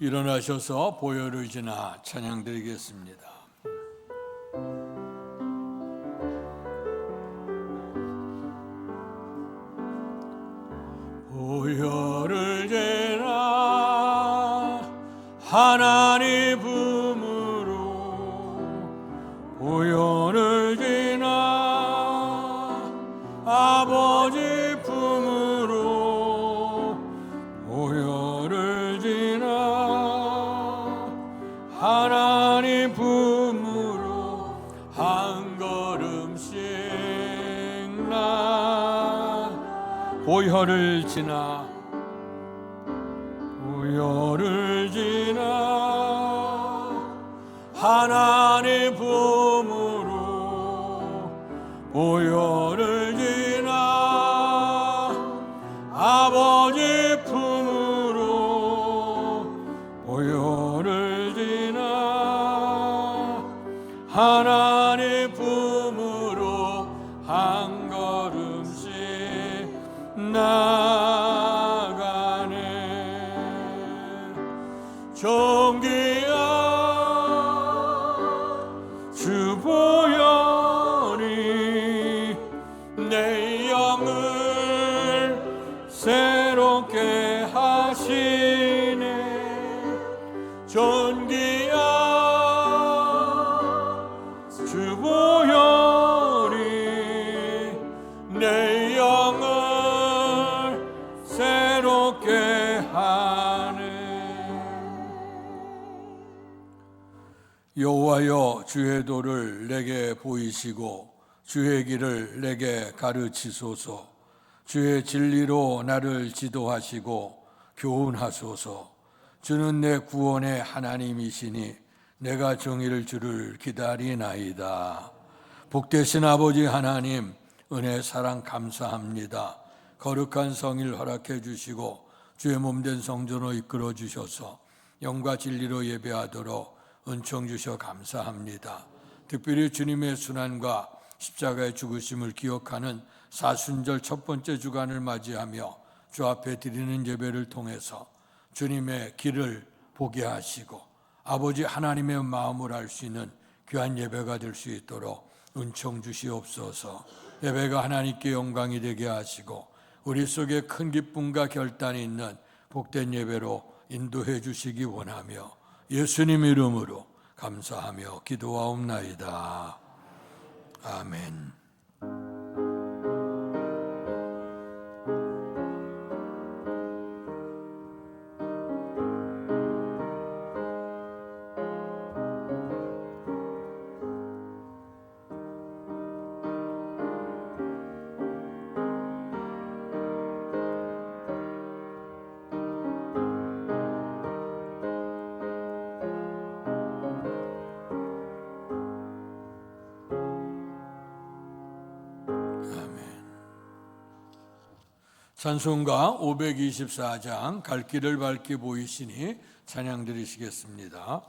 일어나셔서 보혈을 지나 찬양드리겠습니다. 보혈을 지나 하나님 품으로, 보혈을 지나 아버지 품으로, 보혈을 지나 하나님 품으로 한 걸음씩 나 보혈을 지나, 보혈을 지나 하나님 품으로, 보혈을 지나 아버지 품으로, 보혈을 지나 하나님 품으로 한 걸음씩 나가네. 존귀한 주 보혈이 내 영을 새롭게 하시네. 존귀한 주 보혈이 내 영을 새롭게 하네. 여호와여, 주의 도를 내게 보이시고 주의 길을 내게 가르치소서. 주의 진리로 나를 지도하시고 교훈하소서. 주는 내 구원의 하나님이시니 내가 정의를 주를 기다리나이다. 복되신 아버지 하나님, 은혜 사랑 감사합니다. 거룩한 성일 허락해 주시고 주의 몸된 성전으로 이끌어 주셔서 영과 진리로 예배하도록 은총 주셔 감사합니다. 특별히 주님의 순환과 십자가의 죽으심을 기억하는 사순절 첫 번째 주간을 맞이하며 주 앞에 드리는 예배를 통해서 주님의 길을 보게 하시고 아버지 하나님의 마음을 알 수 있는 귀한 예배가 될 수 있도록 은총 주시옵소서. 예배가 하나님께 영광이 되게 하시고 우리 속에 큰 기쁨과 결단이 있는 복된 예배로 인도해 주시기 원하며 예수님 이름으로 감사하며 기도하옵나이다. 아멘. 찬송가 524장 갈 길을 밝게 보이시니 찬양 드리시겠습니다.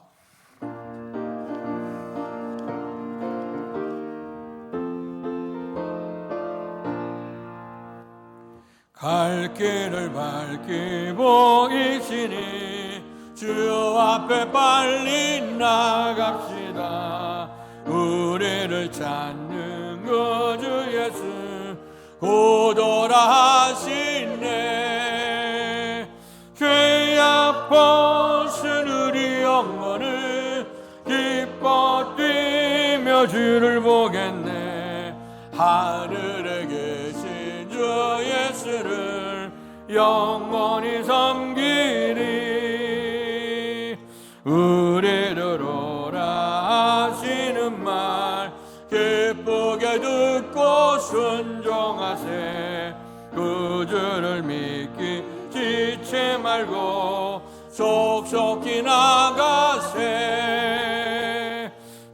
갈 길을 밝게 보이시니 주 앞에 빨리 나갑시다. 우리를 찾는 구주 예수 고도라 하시네. 죄악 벗은 우리 영혼을 기뻐 뛰며 주를 보겠네. 하늘에 계신 주 예수를 영원히 섬기리. 우리를 오라 하시는 말 기쁘게 듣고 순종하세. 그주를 믿기 지체 말고 속속히 나가세.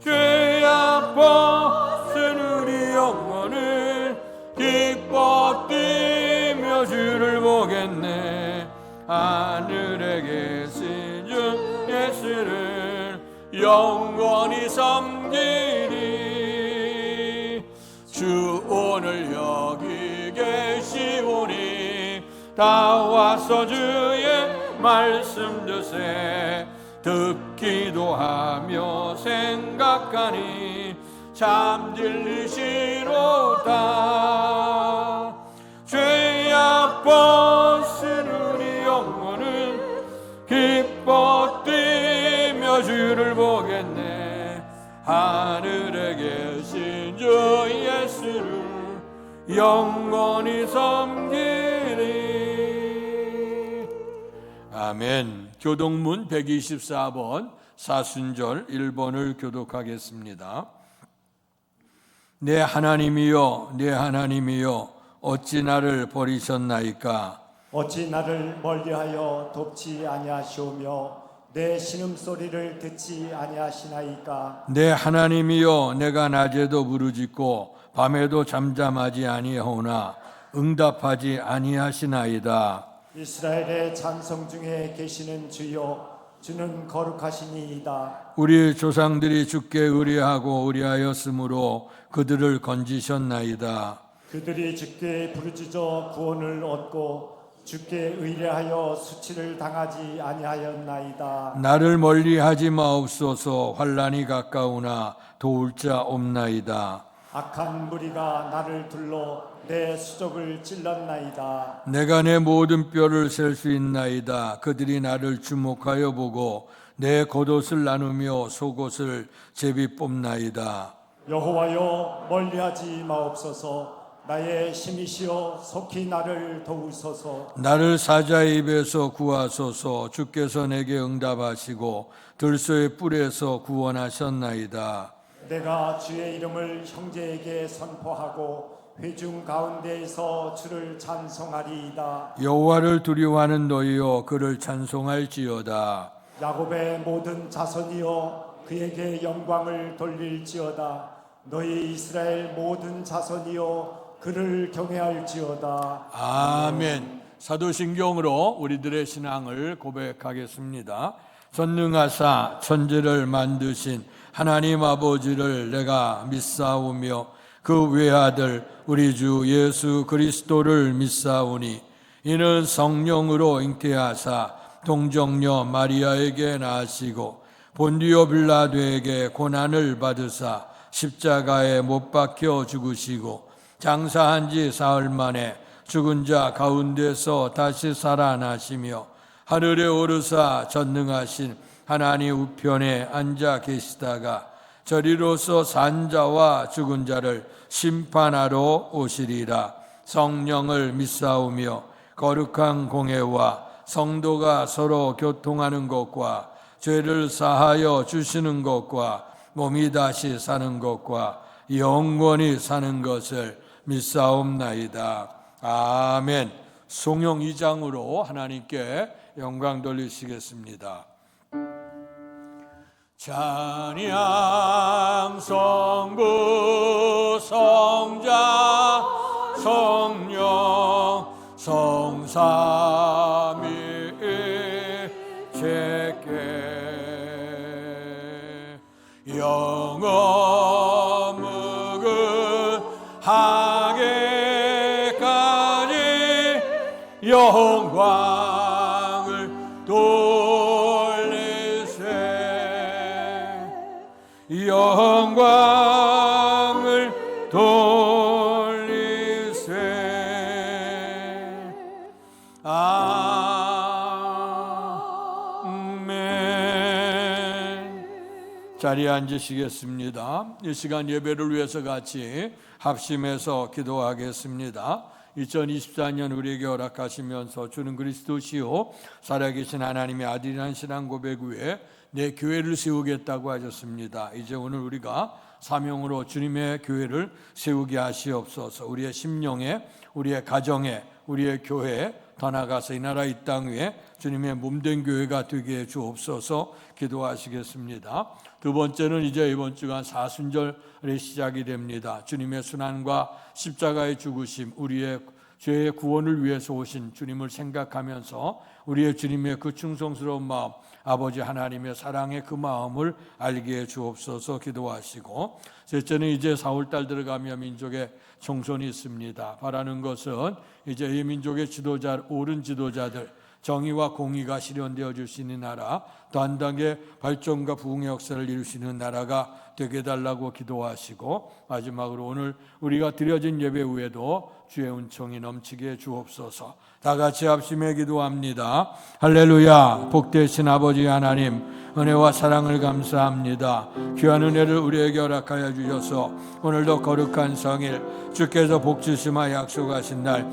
죄악 벗은 우리 영혼을 기뻐 뛰며 주를 보겠네. 하늘에 계신 주 예수를 영원히 섬기리. 주 오늘 여기 계시오니 다 와서 주의 말씀 드세 듣기도 하며 생각하니 참 진리시로다. 죄악 벗은 우리 영혼은 기뻐 뛰며 주를 보겠네. 하늘에 계신 주 예수를 영원히 섬기리. 아멘. 교동문 124번 사순절 1번을 교독하겠습니다. 내 하나님이여 내 하나님이여 어찌 나를 버리셨나이까. 어찌 나를 멀리하여 돕지 아니하시오며 내 신음소리를 듣지 아니하시나이까. 내 하나님이여 내가 낮에도 부르짖고 밤에도 잠잠하지 아니하오나 응답하지 아니하시나이다. 이스라엘의 찬송 중에 계시는 주여 주는 거룩하시니이다. 우리 조상들이 주께 의뢰하고 의뢰하였으므로 그들을 건지셨나이다. 그들이 주께 부르짖어 구원을 얻고 주께 의뢰하여 수치를 당하지 아니하였나이다. 나를 멀리하지 마옵소서. 환난이 가까우나 도울 자 없나이다. 악한 무리가 나를 둘러 내 수족을 찔렀나이다. 내가 내 모든 뼈를 셀 수 있나이다. 그들이 나를 주목하여 보고 내 겉옷을 나누며 속옷을 제비 뽑나이다. 여호와여 멀리하지 마옵소서. 나의 힘이시여 속히 나를 도우소서. 나를 사자의 입에서 구하소서. 주께서 내게 응답하시고 들소의 뿔에서 구원하셨나이다. 내가 주의 이름을 형제에게 선포하고 회중 가운데에서 주를 찬송하리이다. 여호와를 두려워하는 너희여 그를 찬송할지어다. 야곱의 모든 자손이여 그에게 영광을 돌릴지어다. 너희 이스라엘 모든 자손이여 그를 경외할지어다. 아멘. 사도신경으로 우리들의 신앙을 고백하겠습니다. 전능하사 천지를 만드신 하나님 아버지를 내가 믿사오며 그 외아들 우리 주 예수 그리스도를 믿사오니 이는 성령으로 잉태하사 동정녀 마리아에게 나시고 본디오 빌라도에게 고난을 받으사 십자가에 못 박혀 죽으시고 장사한 지 사흘 만에 죽은 자 가운데서 다시 살아나시며 하늘에 오르사 전능하신 하나님 우편에 앉아 계시다가 저리로서 산 자와 죽은 자를 심판하러 오시리라. 성령을 믿사오며 거룩한 공회와 성도가 서로 교통하는 것과 죄를 사하여 주시는 것과 몸이 다시 사는 것과 영원히 사는 것을 믿사옵나이다. 아멘. 송영 2장으로 하나님께 영광 돌리시겠습니다. 찬양 성부 성자 성령 성삼위일체께 영어묵은하게까지 영광을 영광을 돌리세. 아멘. 자리에 앉으시겠습니다. 이 시간 예배를 위해서 같이 합심해서 기도하겠습니다. 2024년 우리에게 허락하시면서 주는 그리스도시요 살아계신 하나님의 아들이라는 신앙 고백 위에 내 교회를 세우겠다고 하셨습니다. 이제 오늘 우리가 사명으로 주님의 교회를 세우게 하시옵소서. 우리의 심령에, 우리의 가정에, 우리의 교회에, 더 나아가서 이 나라 이 땅 위에 주님의 몸된 교회가 되게 해 주옵소서. 기도하시겠습니다. 두 번째는 이제 이번 주간 사순절의 시작이 됩니다. 주님의 순환과 십자가의 죽으심, 우리의 죄의 구원을 위해서 오신 주님을 생각하면서 우리의 주님의 그 충성스러운 마음, 아버지 하나님의 사랑의 그 마음을 알게 해 주옵소서. 기도하시고, 셋째는 이제 4월달 들어가며 민족의 총선이 있습니다. 바라는 것은 이제 이 민족의 지도자, 옳은 지도자들, 정의와 공의가 실현되어 줄 수 있는 나라, 또 한 단계 발전과 부흥의 역사를 이룰 수 있는 나라가 되게 해달라고 기도하시고, 마지막으로 오늘 우리가 드려진 예배 후에도 주의 은총이 넘치게 해 주옵소서. 다 같이 합심해 기도합니다. 할렐루야. 복되신 아버지 하나님, 은혜와 사랑을 감사합니다. 귀한 은혜를 우리에게 허락하여 주셔서 오늘도 거룩한 성일, 주께서 복 주심하 약속하신 날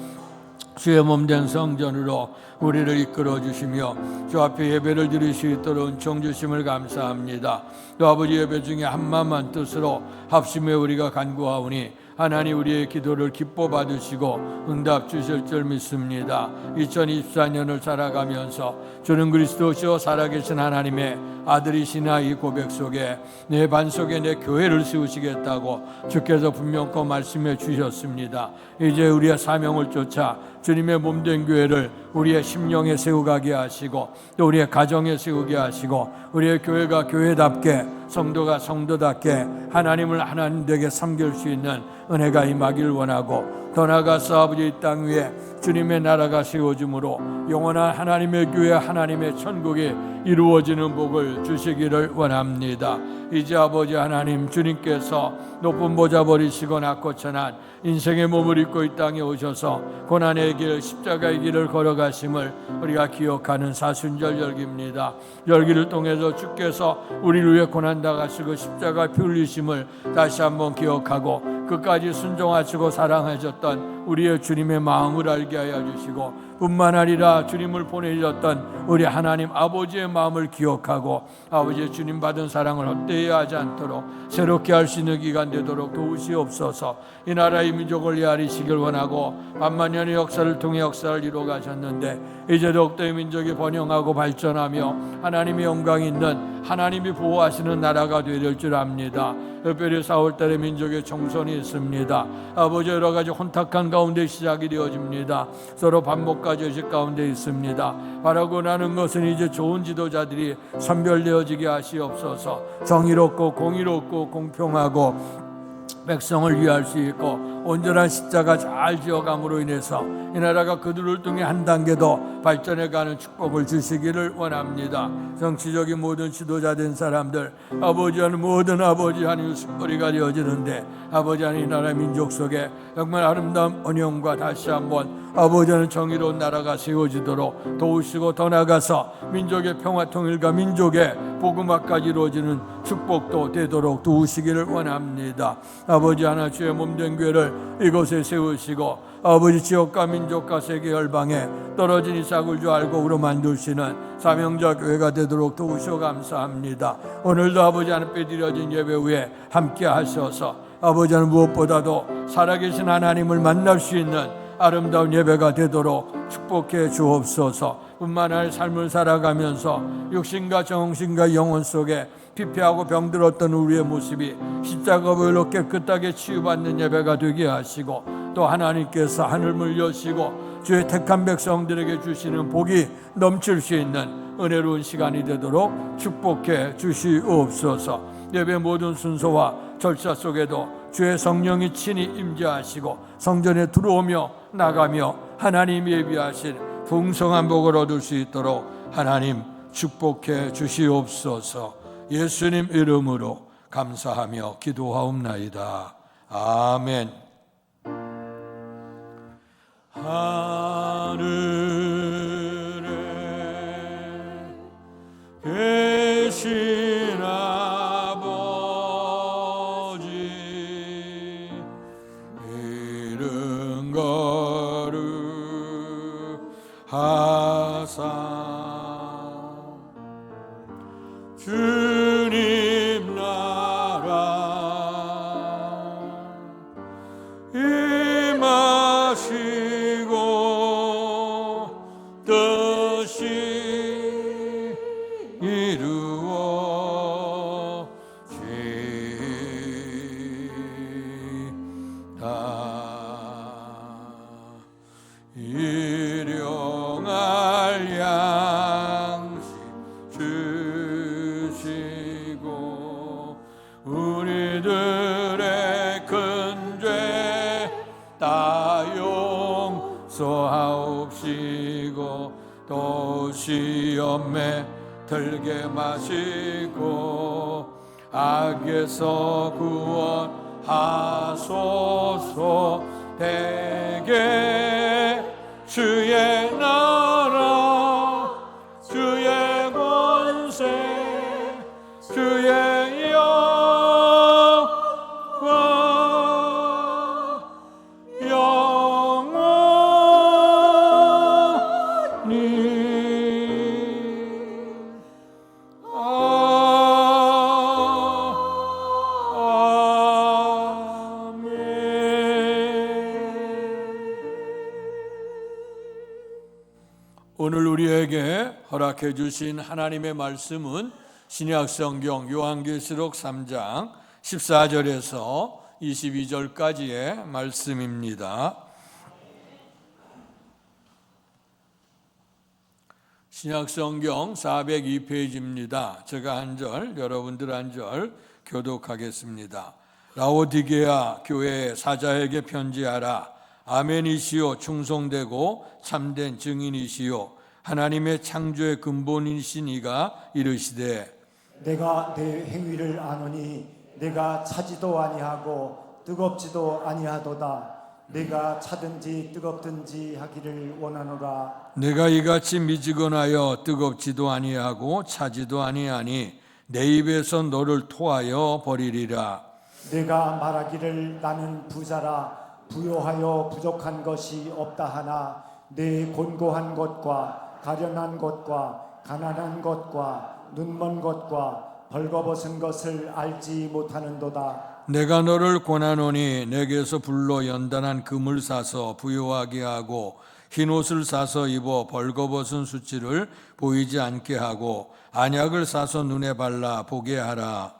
주의 몸된 성전으로 우리를 이끌어 주시며 주 앞에 예배를 드릴 수 있도록 은총 주심을 감사합니다. 또 아버지 예배 중에 한마음한 뜻으로 합심해 우리가 간구하오니 하나님 우리의 기도를 기뻐 받으시고 응답 주실 줄 믿습니다. 2024년을 살아가면서 주는 그리스도시요 살아계신 하나님의 아들이시나 이 고백 속에 내 반 속에 내 교회를 세우시겠다고 주께서 분명코 말씀해 주셨습니다. 이제 우리의 사명을 쫓아 주님의 몸된 교회를 우리의 심령에 세우게 하시고 또 우리의 가정에 세우게 하시고 우리의 교회가 교회답게 성도가 성도답게 하나님을 하나님되게 섬길 수 있는 은혜가 임하길 원하고, 더 나아가서 아버지 이 땅 위에 주님의 나라가 세워짐으로 영원한 하나님의 교회 하나님의 천국이 이루어지는 복을 주시기를 원합니다. 이제 아버지 하나님 주님께서 높은 보좌 버리시고 낮고 천한 인생의 몸을 입고 이 땅에 오셔서 고난의 길 십자가의 길을 걸어가심을 우리가 기억하는 사순절 절기입니다. 절기를 통해서 주께서 우리를 위해 고난 당하시고 십자가 피 흘리심을 다시 한번 기억하고 끝까지 순종하시고 사랑하셨던 우리의 주님의 마음을 알게 하여 주시고, 뿐만 아니라 주님을 보내셨던 우리 하나님 아버지의 마음을 기억하고 아버지의 주님 받은 사랑을 헛되이 하지 않도록 새롭게 할 수 있는 기간 되도록 도우시옵소서. 이 나라의 민족을 헤아리시길 원하고 만만년의 역사를 통해 역사를 이루어 가셨는데 이제 더욱더 이 민족이 번영하고 발전하며 하나님의 영광이 있는 하나님이 보호하시는 나라가 되릴 줄 압니다. 특별히 4월달에 민족의 총선이 있습니다. 아버지 여러 가지 혼탁한 가운데 시작이 되어집니다. 서로 반목과 저식 가운데 있습니다. 바라고 나는 것은 이제 좋은 지도자들이 선별되어지게 하시옵소서. 정의롭고 공의롭고 공평하고 백성을 위할 수 있고 온전한 십자가 잘 지어감으로 인해서 이 나라가 그들을 통해 한 단계 더 발전해가는 축복을 주시기를 원합니다. 정치적인 모든 지도자된 사람들 아버지 하는 모든 아버지 하는 유습거리가 되어지는데 아버지 하는 이 나라 민족 속에 정말 아름다운 언영과 다시 한번 아버지 하는 정의로운 나라가 세워지도록 도우시고, 더 나아가서 민족의 평화 통일과 민족의 복음화까지 이루어지는 축복도 되도록 도우시기를 원합니다. 아버지 하나 주의 몸된 교회를 이곳에 세우시고 아버지 지역과 민족과 세계 열방에 떨어진 이삭을 주 알곡으로 만드시는 사명자 교회가 되도록 도우시오 감사합니다. 오늘도 아버지 하나님께 드려진 예배 후에 함께 하셔서 아버지 하나님 무엇보다도 살아계신 하나님을 만날 수 있는 아름다운 예배가 되도록 축복해 주옵소서. 뿐만 아니라 삶을 살아가면서 육신과 정신과 영혼 속에 피폐하고 병들었던 우리의 모습이 십자가보혈로 깨끗하게 치유받는 예배가 되게 하시고, 또 하나님께서 하늘을 여시고 주의 택한 백성들에게 주시는 복이 넘칠 수 있는 은혜로운 시간이 되도록 축복해 주시옵소서. 예배 모든 순서와 절차 속에도 주의 성령이 친히 임재하시고 성전에 들어오며 나가며 하나님이 예비하신 풍성한 복을 얻을 수 있도록 하나님 축복해 주시옵소서. 예수님 이름으로 감사하며 기도하옵나이다. 아멘. 하늘에 계신 아버지 이름 거룩하사 주님 나라 임하시고 뜻이 이루어지다. 일용할 양식 주시고 우리들의 큰 죄 다 용서하옵시고 또 시험에 들게 마시고 악에서 구원하소서. 대개 주의 나라 주의 권세 주의 영광 영원히 오늘 우리에게 허락해 주신 하나님의 말씀은 신약성경 요한계시록 3장 14절에서 22절까지의 말씀입니다. 신약성경 402페이지입니다. 제가 한 절, 여러분들 한 절 교독하겠습니다. 라오디게아 교회 사자에게 편지하라. 아멘이시요 충성되고 참된 증인이시요 하나님의 창조의 근본이신 이가 이르시되 내가 내 행위를 아노니 내가 차지도 아니하고 뜨겁지도 아니하도다. 내가 차든지 뜨겁든지 하기를 원하노라. 내가 이같이 미지근하여 뜨겁지도 아니하고 차지도 아니하니 내 입에서 너를 토하여 버리리라. 내가 말하기를 나는 부자라 부요하여 부족한 것이 없다 하나 내 곤고한 것과 가련한 것과 가난한 것과 눈먼 것과 벌거벗은 것을 알지 못하는도다. 내가 너를 권하노니 내게서 불로 연단한 금을 사서 부요하게 하고 흰옷을 사서 입어 벌거벗은 수치를 보이지 않게 하고 안약을 사서 눈에 발라 보게 하라.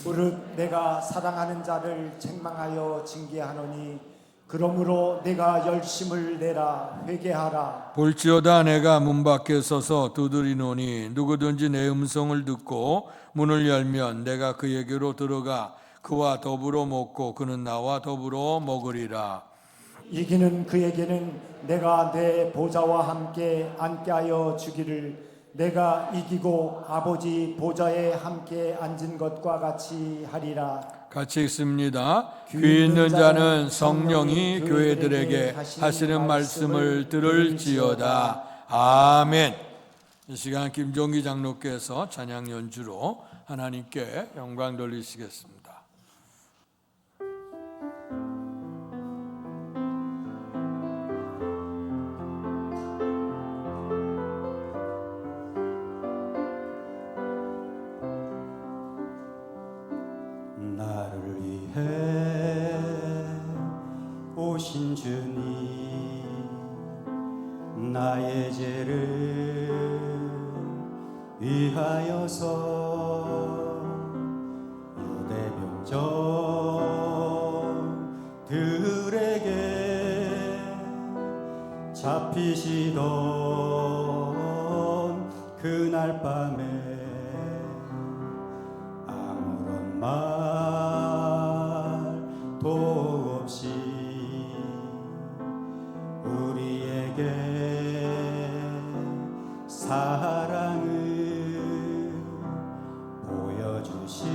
무릇 내가 사랑하는 자를 책망하여 징계하노니 그러므로 내가 열심을 내라 회개하라. 볼지어다 내가 문 밖에 서서 두드리노니 누구든지 내 음성을 듣고 문을 열면 내가 그에게로 들어가 그와 더불어 먹고 그는 나와 더불어 먹으리라. 이기는 그에게는 내가 내 보좌와 함께 앉게 하여 주기를 내가 이기고 아버지 보좌에 함께 앉은 것과 같이 하리라. 같이 읽습니다. 귀 있는 자는 성령이 교회들에게 하시는 말씀을 들을지어다. 아멘. 이 시간 김종기 장로께서 찬양 연주로 하나님께 영광 돌리시겠습니다. 나를 위해 오신 주님 나의 죄를 위하여서 유대병정들에게 잡히시던 그날 밤에 아무런 말도 없이 우리에게 사랑을 보여주신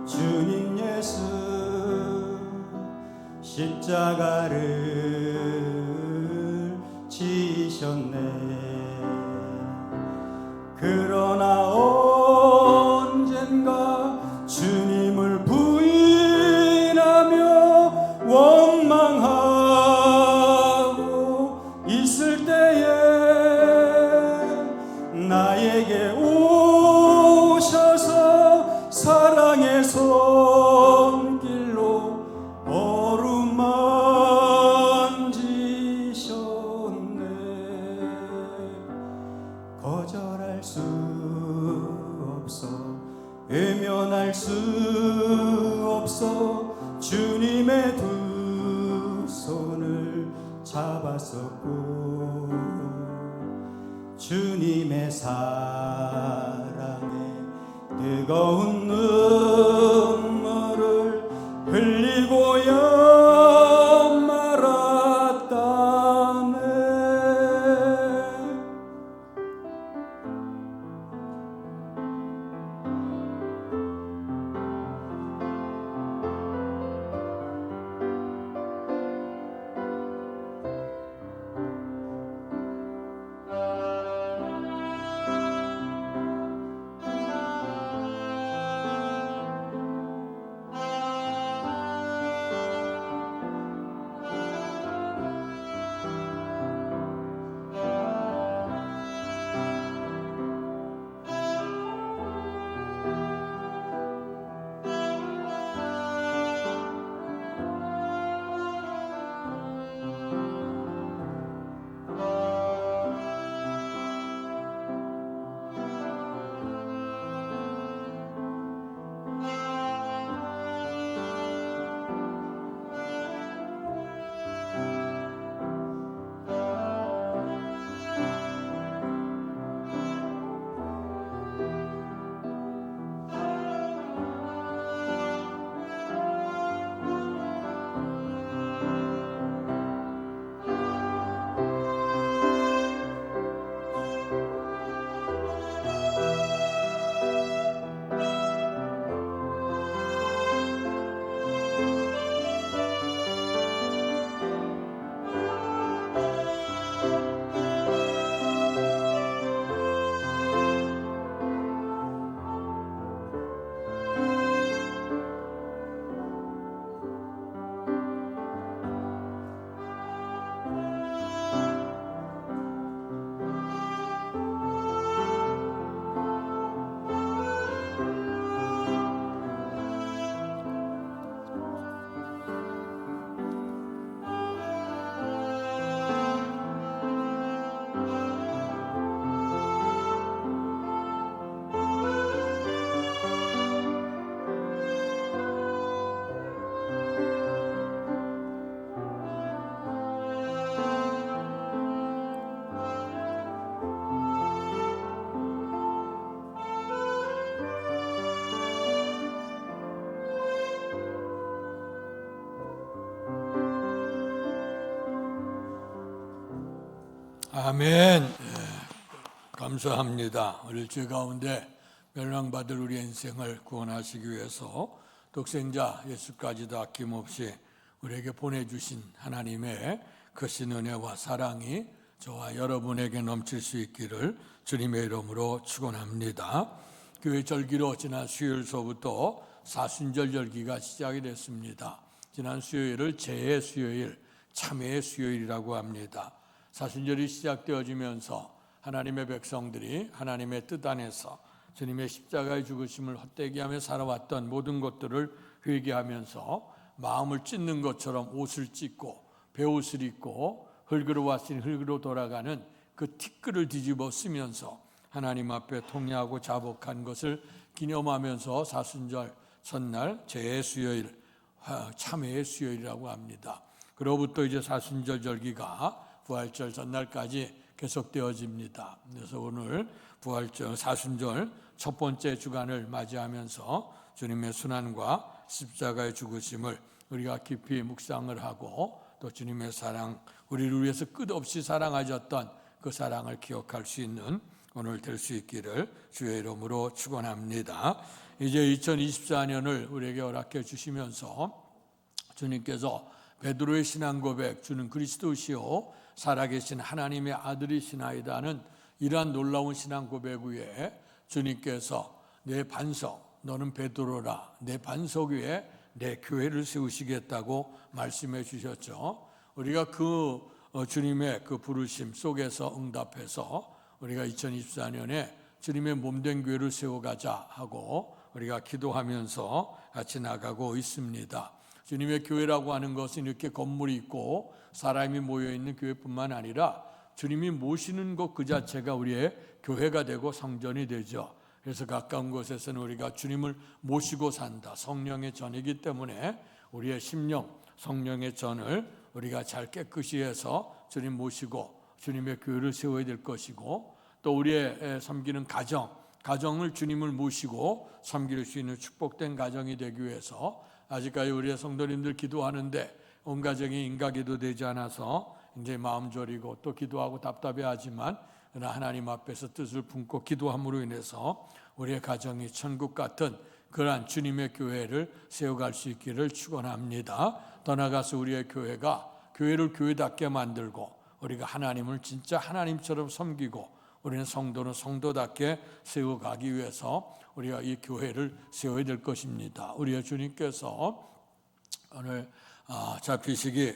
주님 예수 십자가를 지셨네. 그러나 언젠가 주님을 부인하며 원망하고 있을 때에 나에게 오셔서 사랑의 손길로 어루만지셨네. 거절할 수 없어 외면할 수 없어 주님의 두 손을 잡았었고 주님의 사랑에 뜨거운 눈물을 흘리고야 말았다네. 아멘. 감사합니다. 오늘 주 가운데 멸망받을 우리 인생을 구원하시기 위해서 독생자 예수까지도 아낌없이 우리에게 보내주신 하나님의 크신 은혜와 사랑이 저와 여러분에게 넘칠 수 있기를 주님의 이름으로 축원합니다. 교회 절기로 지난 수요일서부터 사순절 절기가 시작이 됐습니다. 지난 수요일을 재의 수요일, 참회의 수요일이라고 합니다. 사순절이 시작되어지면서 하나님의 백성들이 하나님의 뜻 안에서 주님의 십자가의 죽으심을 헛되게 하며 살아왔던 모든 것들을 회개하면서 마음을 찢는 것처럼 옷을 찢고 베옷을 입고 흙으로 왔으니 흙으로 돌아가는 그 티끌을 뒤집어 쓰면서 하나님 앞에 통회하고 자복한 것을 기념하면서 사순절 첫날 재의 수요일, 참회의 수요일이라고 합니다. 그로부터 이제 사순절 절기가 부활절 전날까지 계속되어집니다. 그래서 오늘 부활절 사순절 첫 번째 주간을 맞이하면서 주님의 순환과 십자가의 죽으심을 우리가 깊이 묵상을 하고 또 주님의 사랑, 우리를 위해서 끝없이 사랑하셨던 그 사랑을 기억할 수 있는 오늘 될 수 있기를 주의 이름으로 축원합니다. 이제 2024년을 우리에게 허락해 주시면서 주님께서 베드로의 신앙 고백, 주는 그리스도시요 살아계신 하나님의 아들이시나이다는 이러한 놀라운 신앙 고백 위에 주님께서 내 반석, 너는 베드로라, 내 반석 위에 내 교회를 세우시겠다고 말씀해 주셨죠. 우리가 그 주님의 그 부르심 속에서 응답해서 우리가 2024년에 주님의 몸된 교회를 세워가자 하고 우리가 기도하면서 같이 나가고 있습니다. 주님의 교회라고 하는 것은 이렇게 건물이 있고 사람이 모여있는 교회뿐만 아니라 주님이 모시는 것 그 자체가 우리의 교회가 되고 성전이 되죠. 그래서 가까운 곳에서는 우리가 주님을 모시고 산다. 성령의 전이기 때문에 우리의 심령, 성령의 전을 우리가 잘 깨끗이 해서 주님 모시고 주님의 교회를 세워야 될 것이고 또 우리의 섬기는 가정을 주님을 모시고 섬길 수 있는 축복된 가정이 되기 위해서 아직까지 우리의 성도님들 기도하는데 온 가정이 인가기도 되지 않아서 이제 마음 졸이고 또 기도하고 답답해하지만 그러나 하나님 앞에서 뜻을 품고 기도함으로 인해서 우리의 가정이 천국 같은 그러한 주님의 교회를 세워갈 수 있기를 축원합니다. 더 나아가서 우리의 교회가 교회를 교회답게 만들고 우리가 하나님을 진짜 하나님처럼 섬기고 우리는 성도는 성도답게 세워가기 위해서 우리가 이 교회를 세워야 될 것입니다. 우리의 주님께서 오늘 잡히시기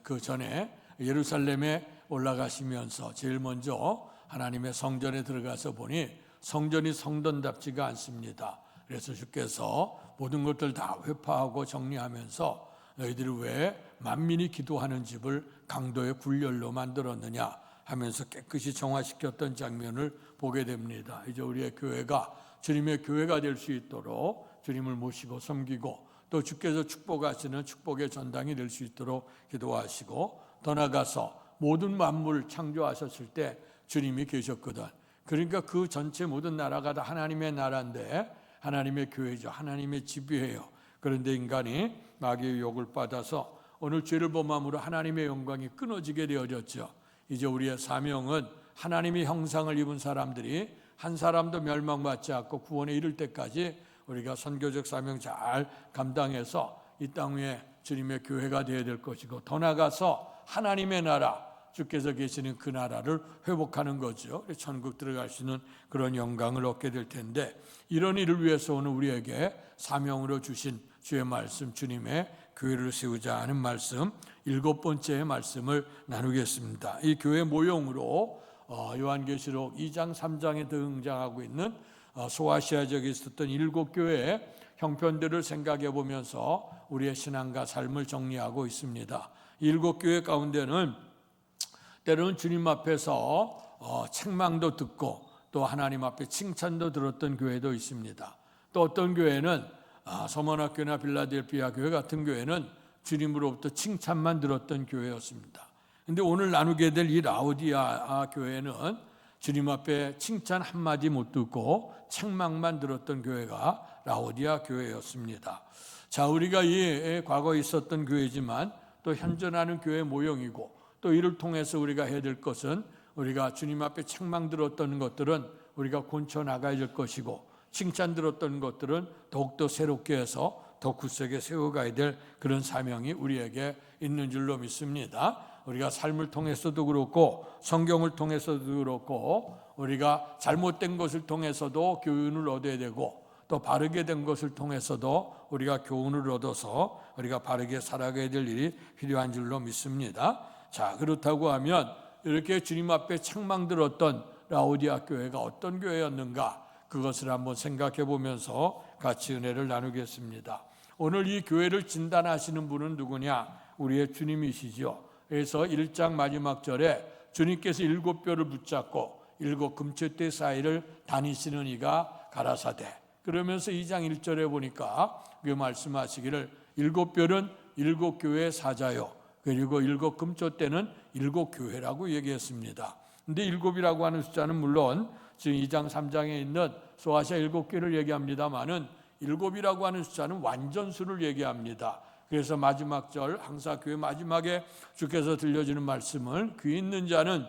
그 전에 예루살렘에 올라가시면서 제일 먼저 하나님의 성전에 들어가서 보니 성전이 성전답지가 않습니다. 그래서 주께서 모든 것들 다 회파하고 정리하면서 너희들이 왜 만민이 기도하는 집을 강도의 굴렬로 만들었느냐 하면서 깨끗이 정화시켰던 장면을 보게 됩니다. 이제 우리의 교회가 주님의 교회가 될 수 있도록 주님을 모시고 섬기고 또 주께서 축복하시는 축복의 전당이 될 수 있도록 기도하시고 더 나아가서 모든 만물을 창조하셨을 때 주님이 계셨거든. 그러니까 그 전체 모든 나라가 다 하나님의 나라인데 하나님의 교회죠. 하나님의 집이에요. 그런데 인간이 마귀의 유혹을 받아서 오늘 죄를 범함으로 하나님의 영광이 끊어지게 되어졌죠. 이제 우리의 사명은 하나님의 형상을 입은 사람들이 한 사람도 멸망받지 않고 구원에 이를 때까지 우리가 선교적 사명 잘 감당해서 이 땅 위에 주님의 교회가 되어야 될 것이고 더 나아가서 하나님의 나라, 주께서 계시는 그 나라를 회복하는 거죠. 천국 들어갈 수 있는 그런 영광을 얻게 될 텐데 이런 일을 위해서 오늘 우리에게 사명으로 주신 주의 말씀, 주님의 교회를 세우자 하는 말씀 7번째 말씀을 나누겠습니다. 이 교회 모형으로 요한계시록 2장 3장에 등장하고 있는 소아시아 지역에 있었던 7교회의 형편들을 생각해 보면서 우리의 신앙과 삶을 정리하고 있습니다. 7교회 가운데는 때로는 주님 앞에서 책망도 듣고 또 하나님 앞에 칭찬도 들었던 교회도 있습니다. 또 어떤 교회는 서머나교나 빌라델피아 교회 같은 교회는 주님으로부터 칭찬만 들었던 교회였습니다. 그런데 오늘 나누게 될 이 라오디아 교회는 주님 앞에 칭찬 한마디 못 듣고 책망만 들었던 교회가 라오디아 교회였습니다. 자, 우리가 이 과거에 있었던 교회지만 또 현존하는 교회 모형이고 또 이를 통해서 우리가 해야 될 것은 우리가 주님 앞에 책망 들었던 것들은 우리가 고쳐 나가야 될 것이고 칭찬 들었던 것들은 더욱더 새롭게 해서 더 굳세게 세워가야 될 그런 사명이 우리에게 있는 줄로 믿습니다. 우리가 삶을 통해서도 그렇고 성경을 통해서도 그렇고 우리가 잘못된 것을 통해서도 교훈을 얻어야 되고 또 바르게 된 것을 통해서도 우리가 교훈을 얻어서 우리가 바르게 살아가야 될 일이 필요한 줄로 믿습니다. 자, 그렇다고 하면 이렇게 주님 앞에 책망 들었던 라오디아 교회가 어떤 교회였는가, 그것을 한번 생각해 보면서 같이 은혜를 나누겠습니다. 오늘 이 교회를 진단하시는 분은 누구냐? 우리의 주님이시죠. 그래서 1장 마지막 절에 주님께서 7뼈를 붙잡고 7 금초대 사이를 다니시는 이가 가라사대, 그러면서 2장 1절에 보니까 그 말씀하시기를 7뼈는 7교회의 사자요, 그리고 7 금초대는 7교회라고 얘기했습니다. 근데 7이라고 하는 숫자는 물론 지금 2장 3장에 있는 소아시아 7교회를 얘기합니다마는 7이라고 하는 숫자는 완전수를 얘기합니다. 그래서 마지막 절 항사교회 마지막에 주께서 들려주는 말씀을 귀 있는 자는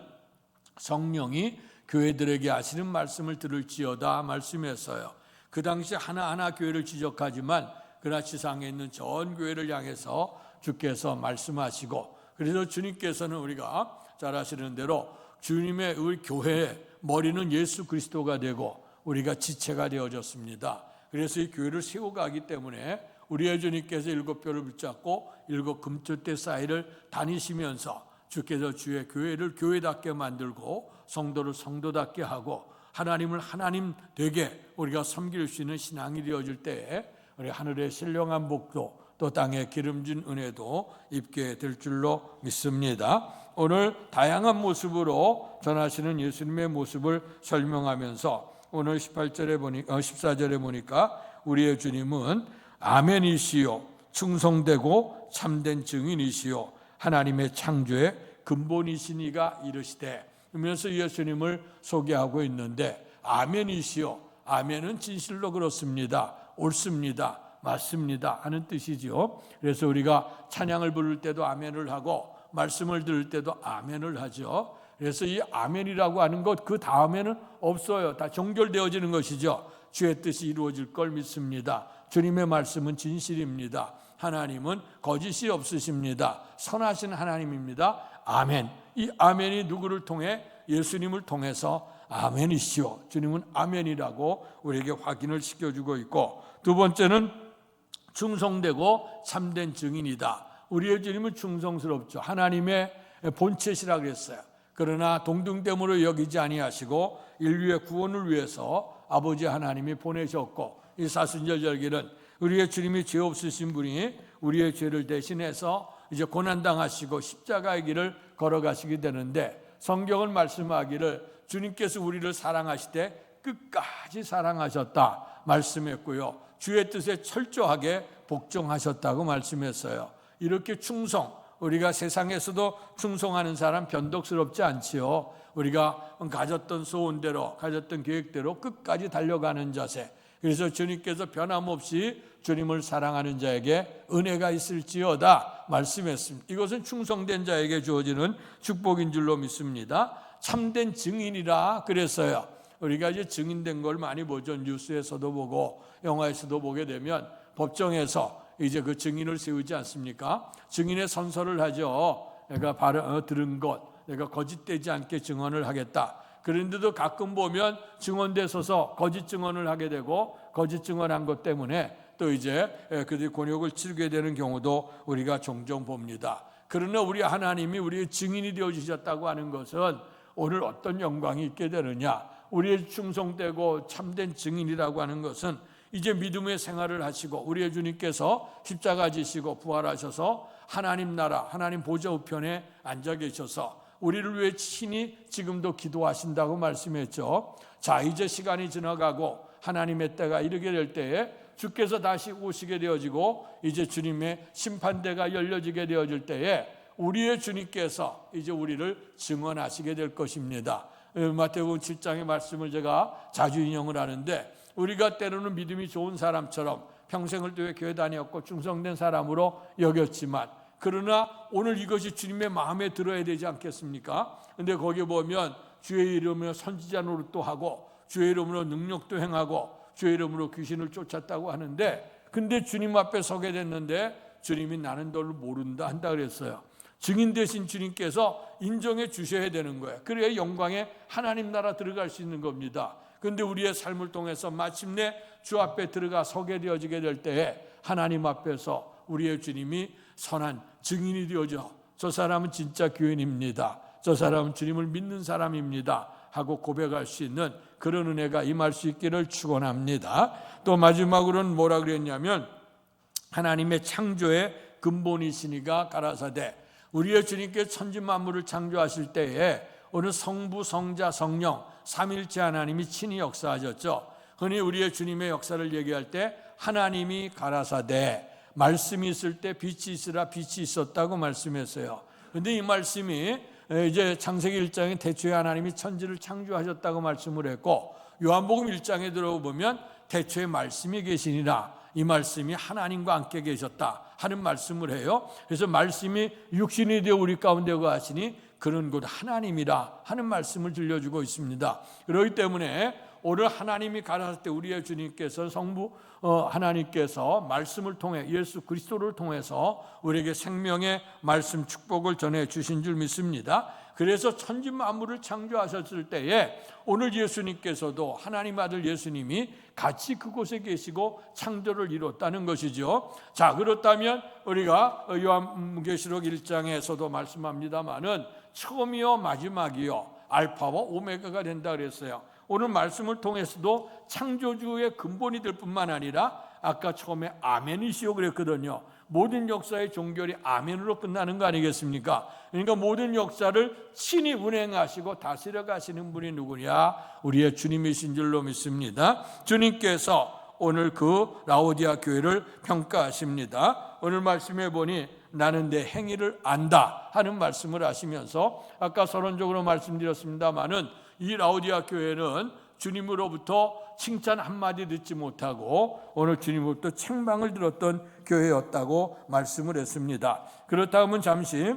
성령이 교회들에게 하시는 말씀을 들을지어다 말씀했어요. 그 당시 하나하나 교회를 지적하지만 그러나 지상에 있는 전 교회를 향해서 주께서 말씀하시고, 그래서 주님께서는 우리가 잘 아시는 대로 주님의 우리 교회의 머리는 예수 그리스도가 되고 우리가 지체가 되어졌습니다. 그래서 이 교회를 세워가기 때문에 우리의 주님께서 7뼈를 붙잡고 7 금초대 사이를 다니시면서 주께서 주의 교회를 교회답게 만들고 성도를 성도답게 하고 하나님을 하나님 되게 우리가 섬길 수 있는 신앙이 되어질 때에 우리 하늘의 신령한 복도 또 땅의 기름진 은혜도 입게 될 줄로 믿습니다. 오늘 다양한 모습으로 전하시는 예수님의 모습을 설명하면서 오늘 14절에 보니까 우리의 주님은 아멘이시요 충성되고 참된 증인이시요 하나님의 창조의 근본이시니가 이르시되, 그러면서 예수님을 소개하고 있는데 아멘이시요, 아멘은 진실로 그렇습니다, 옳습니다, 맞습니다 하는 뜻이죠. 그래서 우리가 찬양을 부를 때도 아멘을 하고 말씀을 들을 때도 아멘을 하죠. 그래서 이 아멘이라고 하는 것 그 다음에는 없어요. 다 종결되어지는 것이죠. 주의 뜻이 이루어질 걸 믿습니다. 주님의 말씀은 진실입니다. 하나님은 거짓이 없으십니다. 선하신 하나님입니다. 아멘. 이 아멘이 누구를 통해? 예수님을 통해서 아멘이시오, 주님은 아멘이라고 우리에게 확인을 시켜주고 있고, 두 번째는 충성되고 참된 증인이다. 우리의 주님은 충성스럽죠. 하나님의 본체시라 그랬어요. 그러나 동등됨으로 여기지 아니하시고 인류의 구원을 위해서 아버지 하나님이 보내셨고, 이 사순절 절기는 우리의 주님이 죄 없으신 분이 우리의 죄를 대신해서 이제 고난당하시고 십자가의 길을 걸어가시게 되는데, 성경은 말씀하기를 주님께서 우리를 사랑하시되 끝까지 사랑하셨다 말씀했고요, 주의 뜻에 철저하게 복종하셨다고 말씀했어요. 이렇게 충성, 우리가 세상에서도 충성하는 사람 변덕스럽지 않지요. 우리가 가졌던 소원대로 가졌던 계획대로 끝까지 달려가는 자세. 그래서 주님께서 변함없이 주님을 사랑하는 자에게 은혜가 있을지어다 말씀했습니다. 이것은 충성된 자에게 주어지는 축복인 줄로 믿습니다. 참된 증인이라 그랬어요. 우리가 이제 증인된 걸 많이 보죠. 뉴스에서도 보고 영화에서도 보게 되면 법정에서 이제 그 증인을 세우지 않습니까? 증인의 선서를 하죠. 내가 들은 것, 내가 거짓되지 않게 증언을 하겠다. 그런데도 가끔 보면 증언대 서서 거짓 증언을 하게 되고 거짓 증언한 것 때문에 또 이제 그들이 곤욕을 치르게 되는 경우도 우리가 종종 봅니다. 그러나 우리 하나님이 우리의 증인이 되어주셨다고 하는 것은 오늘 어떤 영광이 있게 되느냐, 우리의 충성되고 참된 증인이라고 하는 것은 이제 믿음의 생활을 하시고 우리의 주님께서 십자가 지시고 부활하셔서 하나님 나라 하나님 보좌 우편에 앉아 계셔서 우리를 위해 친히 지금도 기도하신다고 말씀했죠. 자, 이제 시간이 지나가고 하나님의 때가 이르게 될 때에 주께서 다시 오시게 되어지고 이제 주님의 심판대가 열려지게 되어질 때에 우리의 주님께서 이제 우리를 증언하시게 될 것입니다. 마태복음 7장의 말씀을 제가 자주 인용을 하는데, 우리가 때로는 믿음이 좋은 사람처럼 평생을 교회 다녔고 충성된 사람으로 여겼지만 그러나 오늘 이것이 주님의 마음에 들어야 되지 않겠습니까? 근데 거기 보면 주의 이름으로 선지자 노릇도 하고 주의 이름으로 능력도 행하고 주의 이름으로 귀신을 쫓았다고 하는데, 근데 주님 앞에 서게 됐는데 주님이 나는 너를 모른다 한다 그랬어요. 증인 되신 주님께서 인정해 주셔야 되는 거예요. 그래야 영광의 하나님 나라 들어갈 수 있는 겁니다. 그런데 우리의 삶을 통해서 마침내 주 앞에 들어가 서게 되어지게 될 때에 하나님 앞에서 우리의 주님이 선한 증인이 되어져 저 사람은 진짜 교인입니다, 저 사람은 주님을 믿는 사람입니다 하고 고백할 수 있는 그런 은혜가 임할 수 있기를 축원합니다. 또 마지막으로는 뭐라 그랬냐면 하나님의 창조의 근본이시니가 가라사대, 우리의 주님께 천지 만물을 창조하실 때에 오늘 성부, 성자, 성령 삼일체 하나님이 친히 역사하셨죠. 흔히 우리의 주님의 역사를 얘기할 때 하나님이 가라사대, 말씀이 있을 때 빛이 있으라 빛이 있었다고 말씀했어요. 그런데 이 말씀이 이제 창세기 1장에 태초에 하나님이 천지를 창조하셨다고 말씀을 했고, 요한복음 1장에 들어보면 태초에 말씀이 계시니라, 이 말씀이 하나님과 함께 계셨다 하는 말씀을 해요. 그래서 말씀이 육신이 되어 우리 가운데 거하시니 그는 곧 하나님이라 하는 말씀을 들려주고 있습니다. 그렇기 때문에 오늘 하나님이 가라사대 우리의 주님께서 성부 하나님께서 말씀을 통해 예수 그리스도를 통해서 우리에게 생명의 말씀 축복을 전해 주신 줄 믿습니다. 그래서 천지 만물을 창조하셨을 때에 오늘 예수님께서도 하나님 아들 예수님이 같이 그곳에 계시고 창조를 이뤘다는 것이죠. 자, 그렇다면 우리가 요한계시록 1장에서도 말씀합니다마는 처음이요 마지막이요 알파와 오메가가 된다 그랬어요. 오늘 말씀을 통해서도 창조주의 근본이 될 뿐만 아니라 아까 처음에 아멘이시오 그랬거든요. 모든 역사의 종결이 아멘으로 끝나는 거 아니겠습니까? 그러니까 모든 역사를 친히 운행하시고 다스려 가시는 분이 누구냐? 우리의 주님이신 줄로 믿습니다. 주님께서 오늘 그 라오디아 교회를 평가하십니다. 오늘 말씀해 보니 나는 내 행위를 안다 하는 말씀을 하시면서 아까 서론적으로 말씀드렸습니다마는 이 라오디아 교회는 주님으로부터 칭찬 한마디 듣지 못하고 오늘 주님으로부터 책망을 들었던 교회였다고 말씀을 했습니다. 그렇다면 잠시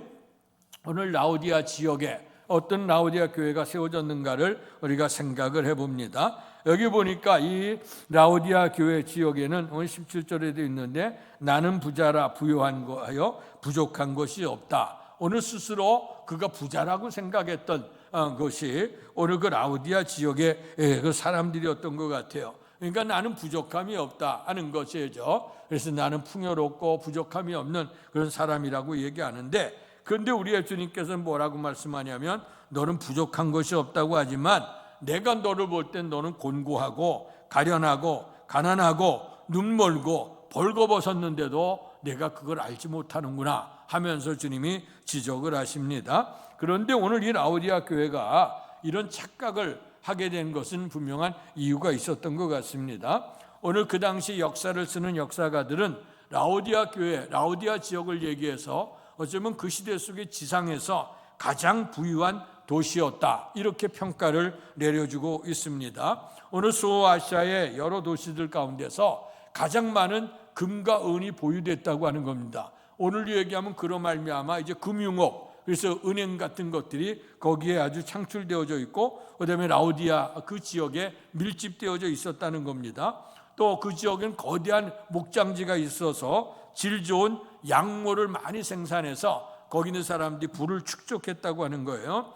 오늘 라오디아 지역에 어떤 라오디아 교회가 세워졌는가를 우리가 생각을 해봅니다. 여기 보니까 이 라오디아 교회 지역에는 오늘 17절에도 있는데 나는 부자라 부요한 거하여 부족한 것이 없다. 오늘 스스로 그가 부자라고 생각했던 것이 오늘 그 라오디아 지역의 그 사람들이었던 것 같아요. 그러니까 나는 부족함이 없다 하는 것이죠. 그래서 나는 풍요롭고 부족함이 없는 그런 사람이라고 얘기하는데, 그런데 우리의 주님께서는 뭐라고 말씀하냐면 너는 부족한 것이 없다고 하지만 내가 너를 볼 땐 너는 곤고하고 가련하고 가난하고 눈멀고 벌거벗었는데도 내가 그걸 알지 못하는구나 하면서 주님이 지적을 하십니다. 그런데 오늘 이 라오디아 교회가 이런 착각을 하게 된 것은 분명한 이유가 있었던 것 같습니다. 오늘 그 당시 역사를 쓰는 역사가들은 라오디아 교회, 라오디아 지역을 얘기해서 어쩌면 그 시대 속의 지상에서 가장 부유한 도시였다 이렇게 평가를 내려주고 있습니다. 오늘 소아시아의 여러 도시들 가운데서 가장 많은 금과 은이 보유됐다고 하는 겁니다. 오늘 얘기하면 그로 말미암아 이제 금융업, 그래서 은행 같은 것들이 거기에 아주 창출되어져 있고 그다음에 라오디아 그 지역에 밀집되어져 있었다는 겁니다. 또 그 지역엔 거대한 목장지가 있어서 질 좋은 양모를 많이 생산해서 거기 있는 사람들이 부를 축적했다고 하는 거예요.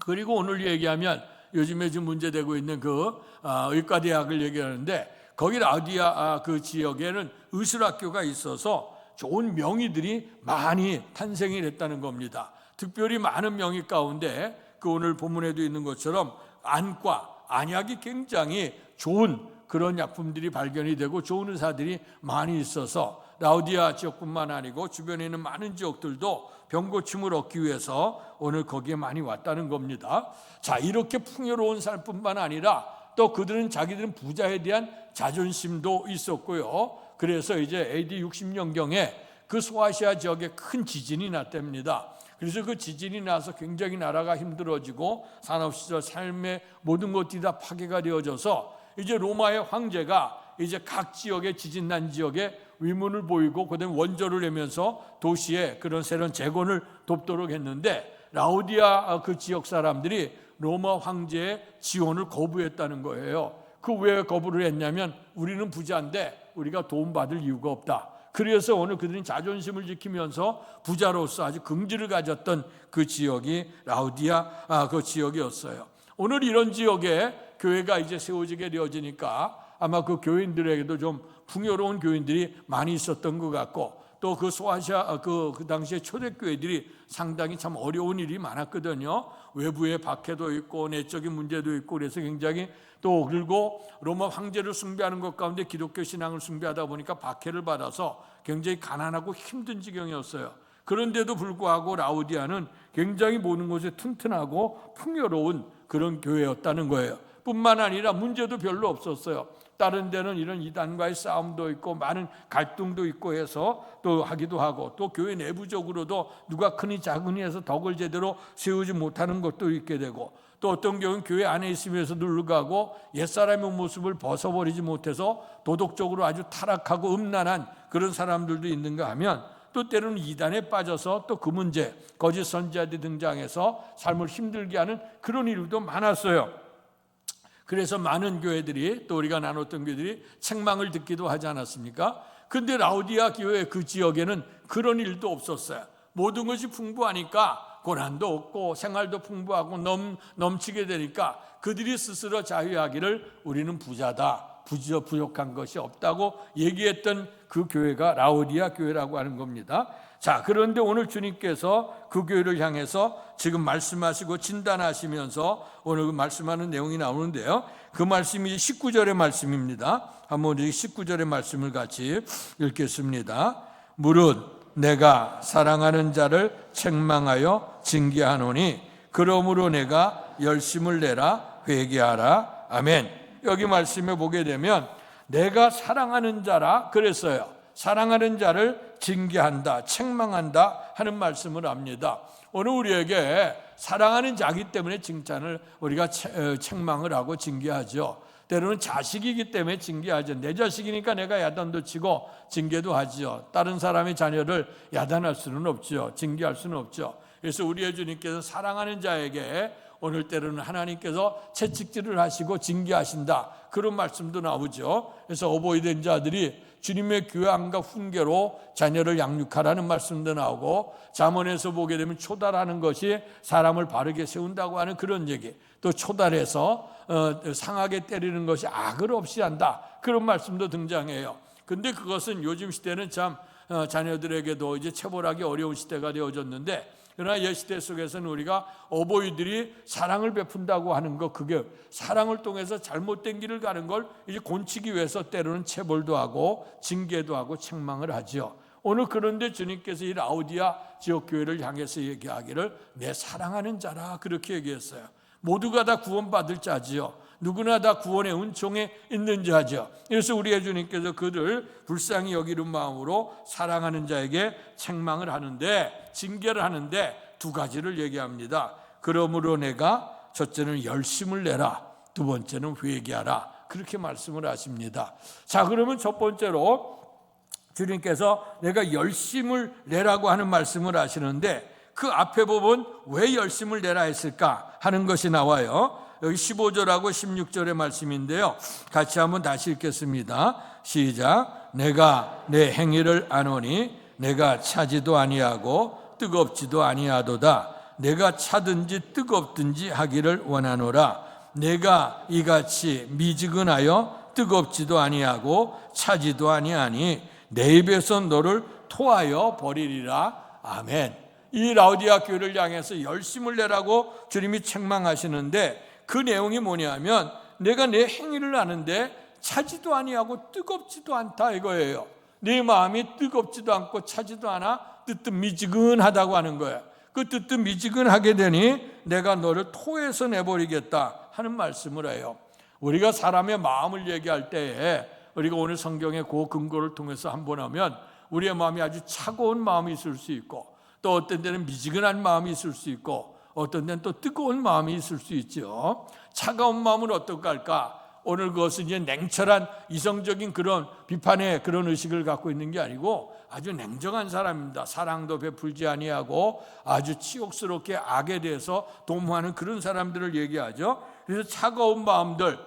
그리고 오늘 얘기하면 요즘에 지금 문제되고 있는 그 의과대학을 얘기하는데 거기 라오디아 그 지역에는 의술학교가 있어서 좋은 명의들이 많이 탄생이 됐다는 겁니다. 특별히 많은 명의 가운데 그 오늘 본문에도 있는 것처럼 안과, 안약이 굉장히 좋은 그런 약품들이 발견이 되고 좋은 의사들이 많이 있어서 라오디아 지역뿐만 아니고 주변에 있는 많은 지역들도 병고침을 얻기 위해서 오늘 거기에 많이 왔다는 겁니다. 자, 이렇게 풍요로운 삶뿐만 아니라 또 그들은 자기들은 부자에 대한 자존심도 있었고요. 그래서 이제 AD 60년경에 그 소아시아 지역에 큰 지진이 났답니다. 그래서 그 지진이 나서 굉장히 나라가 힘들어지고 산업시설, 삶의 모든 것들이 다 파괴가 되어져서 이제 로마의 황제가 이제 각 지역의 지진 난 지역에 위문을 보이고 그다음에 원조를 내면서 도시에 그런 새로운 재건을 돕도록 했는데, 라우디아 그 지역 사람들이 로마 황제의 지원을 거부했다는 거예요. 그 왜 거부를 했냐면 우리는 부자인데 우리가 도움받을 이유가 없다. 그래서 오늘 그들이 자존심을 지키면서 부자로서 아주 긍지를 가졌던 그 지역이 라우디아 그 지역이었어요. 오늘 이런 지역에 교회가 이제 세워지게 되어지니까 아마 그 교인들에게도 좀 풍요로운 교인들이 많이 있었던 것 같고, 또 그 소아시아 그 당시에 초대교회들이 상당히 참 어려운 일이 많았거든요. 외부에 박해도 있고 내적인 문제도 있고, 그래서 굉장히 또 그리고 로마 황제를 숭배하는 것 가운데 기독교 신앙을 숭배하다 보니까 박해를 받아서 굉장히 가난하고 힘든 지경이었어요. 그런데도 불구하고 라우디아는 굉장히 모든 곳에 튼튼하고 풍요로운 그런 교회였다는 거예요. 뿐만 아니라 문제도 별로 없었어요. 다른 데는 이런 이단과의 싸움도 있고 많은 갈등도 있고 해서 또 하기도 하고, 또 교회 내부적으로도 누가 크니 작으니 해서 덕을 제대로 세우지 못하는 것도 있게 되고, 또 어떤 경우는 교회 안에 있으면서 늙어가고 옛사람의 모습을 벗어버리지 못해서 도덕적으로 아주 타락하고 음란한 그런 사람들도 있는가 하면, 또 때로는 이단에 빠져서 또 그 문제, 거짓 선지자들이 등장해서 삶을 힘들게 하는 그런 일도 많았어요. 그래서 많은 교회들이, 또 우리가 나눴던 교회들이 책망을 듣기도 하지 않았습니까? 근데 라우디아 교회 그 지역에는 그런 일도 없었어요. 모든 것이 풍부하니까 고난도 없고 생활도 풍부하고 넘치게 되니까 그들이 스스로 자유하기를 우리는 부자다, 부족한 것이 없다고 얘기했던 그 교회가 라우디아 교회라고 하는 겁니다. 자, 그런데 오늘 주님께서 그 교회를 향해서 지금 말씀하시고 진단하시면서 오늘 그 말씀하는 내용이 나오는데요. 그 말씀이 19절의 말씀입니다. 한번 우리 19절의 말씀을 같이 읽겠습니다. 무릇 내가 사랑하는 자를 책망하여 징계하노니 그러므로 내가 열심을 내라 회개하라. 아멘. 여기 말씀에 보게 되면 내가 사랑하는 자라 그랬어요. 사랑하는 자를 징계한다, 책망한다 하는 말씀을 합니다. 오늘 우리에게 사랑하는 자기 때문에 칭찬을 우리가 책망을 하고 징계하죠. 때로는 자식이기 때문에 징계하죠. 내 자식이니까 내가 야단도 치고 징계도 하죠. 다른 사람의 자녀를 야단할 수는 없죠. 징계할 수는 없죠. 그래서 우리의 주님께서 사랑하는 자에게 오늘 때로는 하나님께서 채찍질을 하시고 징계하신다, 그런 말씀도 나오죠. 그래서 어버이된 자들이 주님의 교양과 훈계로 자녀를 양육하라는 말씀도 나오고, 잠언에서 보게 되면 초달하는 것이 사람을 바르게 세운다고 하는 그런 얘기, 또 초달해서 상하게 때리는 것이 악을 없이 한다, 그런 말씀도 등장해요. 근데 그것은 요즘 시대는 참 자녀들에게도 이제 체벌하기 어려운 시대가 되어졌는데, 그러나 옛 시대 속에서는 우리가 어버이들이 사랑을 베푼다고 하는 것, 그게 사랑을 통해서 잘못된 길을 가는 걸 이제 곤치기 위해서 때로는 체벌도 하고 징계도 하고 책망을 하죠. 오늘 그런데 주님께서 이 라우디아 지역 교회를 향해서 얘기하기를 내 사랑하는 자라, 그렇게 얘기했어요. 모두가 다 구원받을 자지요. 누구나 다 구원의 은총에 있는 자죠. 그래서 우리의 주님께서 그를 불쌍히 여기는 마음으로 사랑하는 자에게 책망을 하는데, 징계를 하는데 두 가지를 얘기합니다. 그러므로 내가 첫째는 열심을 내라, 두 번째는 회개하라, 그렇게 말씀을 하십니다. 자, 그러면 첫 번째로 주님께서 내가 열심을 내라고 하는 말씀을 하시는데, 그 앞에 보면 왜 열심을 내라 했을까 하는 것이 나와요. 여기 15절하고 16절의 말씀인데요. 같이 한번 다시 읽겠습니다. 시작. 내가 내 행위를 아노니 내가 차지도 아니하고 뜨겁지도 아니하도다. 내가 차든지 뜨겁든지 하기를 원하노라. 내가 이같이 미지근하여 뜨겁지도 아니하고 차지도 아니하니 내 입에서 너를 토하여 버리리라. 아멘. 이 라우디아 교회를 향해서 열심을 내라고 주님이 책망하시는데, 그 내용이 뭐냐면 내가 내 행위를 아는데 차지도 아니하고 뜨겁지도 않다, 이거예요. 내 마음이 뜨겁지도 않고 차지도 않아 뜨뜻미지근하다고 하는 거예요. 그 뜨뜻미지근하게 되니 내가 너를 토해서 내버리겠다 하는 말씀을 해요. 우리가 사람의 마음을 얘기할 때에 우리가 오늘 성경의 그 근거를 통해서 한번 하면 우리의 마음이 아주 차가운 마음이 있을 수 있고, 또 어떤 때는 미지근한 마음이 있을 수 있고, 어떤 때는 또 뜨거운 마음이 있을 수 있죠. 차가운 마음은 어떨까 할까? 오늘 그것은 이제 냉철한 이성적인 그런 비판의 그런 의식을 갖고 있는 게 아니고 아주 냉정한 사람입니다. 사랑도 베풀지 아니하고 아주 치욕스럽게 악에 대해서 도모하는 그런 사람들을 얘기하죠. 그래서 차가운 마음들,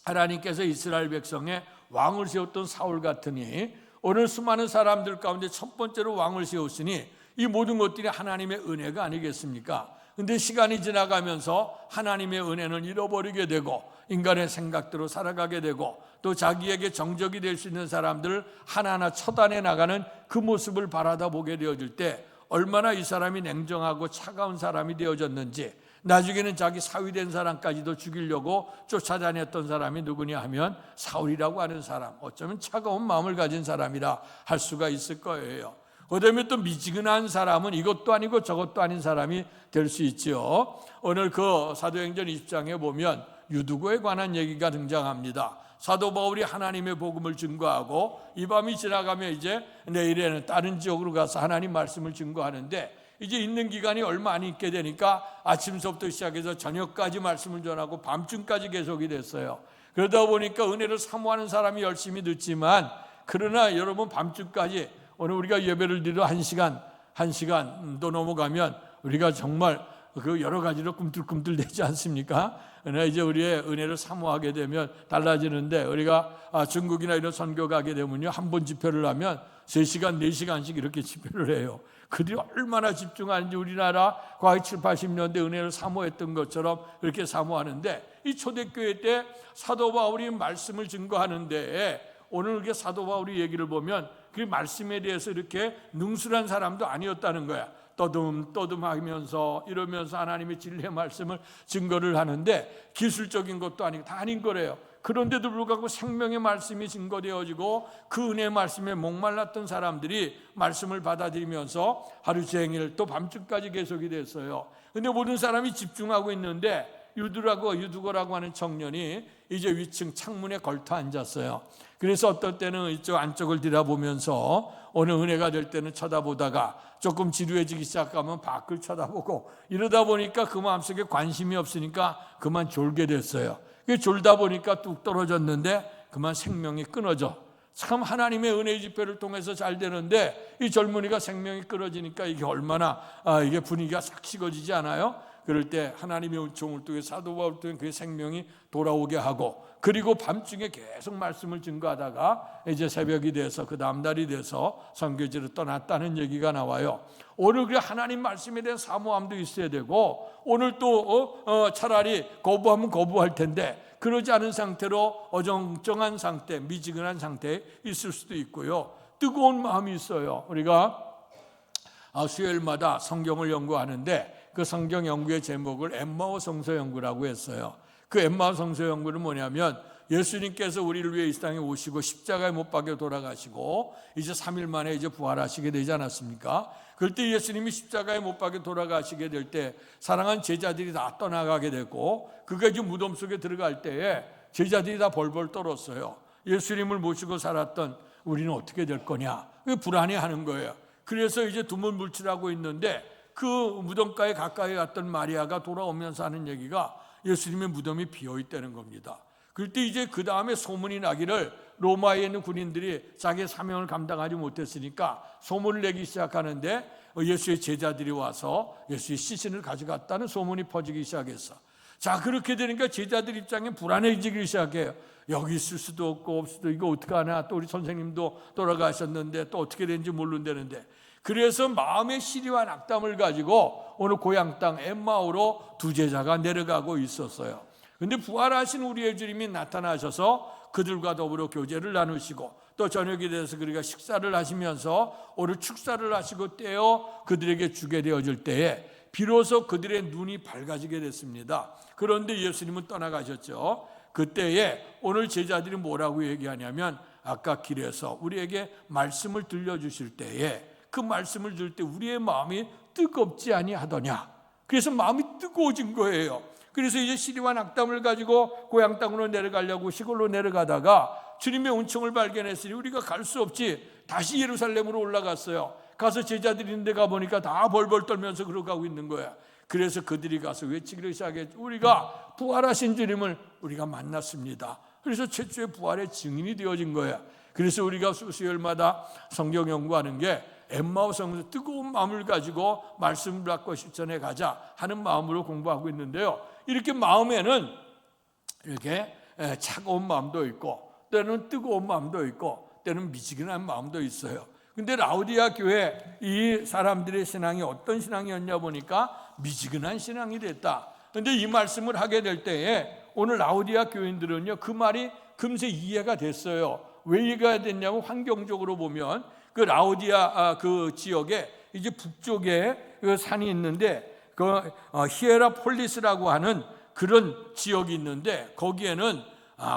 하나님께서 이스라엘 백성의 왕을 세웠던 사울 같으니 오늘 수많은 사람들 가운데 첫 번째로 왕을 세웠으니 이 모든 것들이 하나님의 은혜가 아니겠습니까? 근데 시간이 지나가면서 하나님의 은혜는 잃어버리게 되고 인간의 생각대로 살아가게 되고 또 자기에게 정적이 될 수 있는 사람들을 하나하나 처단해 나가는 그 모습을 바라다 보게 되어질 때 얼마나 이 사람이 냉정하고 차가운 사람이 되어졌는지, 나중에는 자기 사위된 사람까지도 죽이려고 쫓아다녔던 사람이 누구냐 하면 사울이라고 하는 사람, 어쩌면 차가운 마음을 가진 사람이라 할 수가 있을 거예요. 그다음에 또 미지근한 사람은 이것도 아니고 저것도 아닌 사람이 될 수 있죠. 오늘 그 사도행전 20장에 보면 유두고에 관한 얘기가 등장합니다. 사도 바울이 하나님의 복음을 증거하고 이 밤이 지나가면 이제 내일에는 다른 지역으로 가서 하나님 말씀을 증거하는데 이제 있는 기간이 얼마 안 있게 되니까 아침서부터 시작해서 저녁까지 말씀을 전하고 밤중까지 계속이 됐어요. 그러다 보니까 은혜를 사모하는 사람이 열심히 듣지만 그러나 여러분 밤중까지 오늘 우리가 예배를 드려 한 시간도 넘어가면 우리가 정말 그 여러 가지로 꿈틀꿈틀 되지 않습니까? 그러나 이제 우리의 은혜를 사모하게 되면 달라지는데 우리가 중국이나 이런 선교 가게 되면요 한 번 집회를 하면 3시간, 4시간씩 이렇게 집회를 해요. 그들이 얼마나 집중하는지 우리나라 과거 7, 80년대 은혜를 사모했던 것처럼 그렇게 사모하는데 이 초대교회 때 사도 바울이 말씀을 증거하는데 오늘 이렇게 사도 바울이 얘기를 보면 그 말씀에 대해서 이렇게 능술한 사람도 아니었다는 거야. 떠듬하면서 이러면서 하나님의 진리의 말씀을 증거를 하는데 기술적인 것도 아니고 다 아닌 거래요. 그런데도 불구하고 생명의 말씀이 증거되어지고 그 은혜의 말씀에 목말랐던 사람들이 말씀을 받아들이면서 하루 종일 또 밤중까지 계속이 됐어요. 근데 모든 사람이 집중하고 있는데 유두고라고 하는 청년이 이제 위층 창문에 걸터 앉았어요. 그래서 어떨 때는 이쪽 안쪽을 들여다보면서 오늘 은혜가 될 때는 쳐다보다가 조금 지루해지기 시작하면 밖을 쳐다보고 이러다 보니까 그 마음속에 관심이 없으니까 그만 졸게 됐어요. 졸다 보니까 뚝 떨어졌는데 그만 생명이 끊어져. 참 하나님의 은혜의 집회를 통해서 잘 되는데 이 젊은이가 생명이 끊어지니까 이게 얼마나 이게 분위기가 싹 식어지지 않아요? 그럴 때 하나님의 은총을 통해 사도 바울을 통해 그 생명이 돌아오게 하고 그리고 밤중에 계속 말씀을 증거하다가 이제 새벽이 돼서 그 다음 날이 돼서 선교지로 떠났다는 얘기가 나와요. 오늘 그 하나님 말씀에 대한 사모함도 있어야 되고 오늘 또 차라리 거부하면 거부할 텐데 그러지 않은 상태로 어정쩡한 상태, 미지근한 상태에 있을 수도 있고요. 뜨거운 마음이 있어요. 우리가 수요일마다 성경을 연구하는데 그 성경 연구의 제목을 엠마오 성서 연구라고 했어요. 그 엠마오 성서 연구는 뭐냐면 예수님께서 우리를 위해 이 땅에 오시고 십자가에 못 박혀 돌아가시고 이제 3일 만에 이제 부활하시게 되지 않았습니까? 그럴 때 예수님이 십자가에 못 박혀 돌아가시게 될 때 사랑한 제자들이 다 떠나가게 됐고 그가 이제 무덤 속에 들어갈 때에 제자들이 다 벌벌 떨었어요. 예수님을 모시고 살았던 우리는 어떻게 될 거냐? 불안해하는 거예요. 그래서 이제 두문불출하고 있는데 그 무덤가에 가까이 갔던 마리아가 돌아오면서 하는 얘기가 예수님의 무덤이 비어있다는 겁니다. 그럴 때 이제 그 다음에 소문이 나기를 로마에 있는 군인들이 자기의 사명을 감당하지 못했으니까 소문을 내기 시작하는데 예수의 제자들이 와서 예수의 시신을 가져갔다는 소문이 퍼지기 시작했어. 자, 그렇게 되니까 제자들 입장에 불안해지기 시작해요. 여기 있을 수도 없고 없을 수도 이거 어떡하나, 또 우리 선생님도 돌아가셨는데 또 어떻게 되는지 모른다는데, 그래서 마음의 시리와 낙담을 가지고 오늘 고향 땅 엠마오로 두 제자가 내려가고 있었어요. 근데 부활하신 우리의 주님이 나타나셔서 그들과 더불어 교제를 나누시고 또 저녁이 돼서 그리가 식사를 하시면서 오늘 축사를 하시고 떼어 그들에게 주게 되어질 때에 비로소 그들의 눈이 밝아지게 됐습니다. 그런데 예수님은 떠나가셨죠. 그때에 오늘 제자들이 뭐라고 얘기하냐면 아까 길에서 우리에게 말씀을 들려주실 때에 그 말씀을 들을 때 우리의 마음이 뜨겁지 아니하더냐. 그래서 마음이 뜨거워진 거예요. 그래서 이제 시리와 낙담을 가지고 고향 땅으로 내려가려고 시골로 내려가다가 주님의 은총을 발견했으니 우리가 갈 수 없지, 다시 예루살렘으로 올라갔어요. 가서 제자들이 있는 데 가보니까 다 벌벌 떨면서 그러고 있는 거야. 그래서 그들이 가서 외치기를 시작했죠. 우리가 부활하신 주님을 우리가 만났습니다. 그래서 최초의 부활의 증인이 되어진 거야. 그래서 우리가 수요일마다 성경 연구하는 게 엠마오성에서 뜨거운 마음을 가지고 말씀을 받고 실천해 가자 하는 마음으로 공부하고 있는데요. 이렇게 마음에는 이렇게 차가운 마음도 있고, 때는 뜨거운 마음도 있고, 때는 미지근한 마음도 있어요. 근데 라우디아 교회 이 사람들의 신앙이 어떤 신앙이었냐 보니까 미지근한 신앙이 됐다. 근데 이 말씀을 하게 될 때에 오늘 라우디아 교인들은요, 그 말이 금세 이해가 됐어요. 왜 이해가 됐냐면 환경적으로 보면 그 라우디아 그 지역에 이제 북쪽에 그 산이 있는데 그 히에라폴리스라고 하는 그런 지역이 있는데 거기에는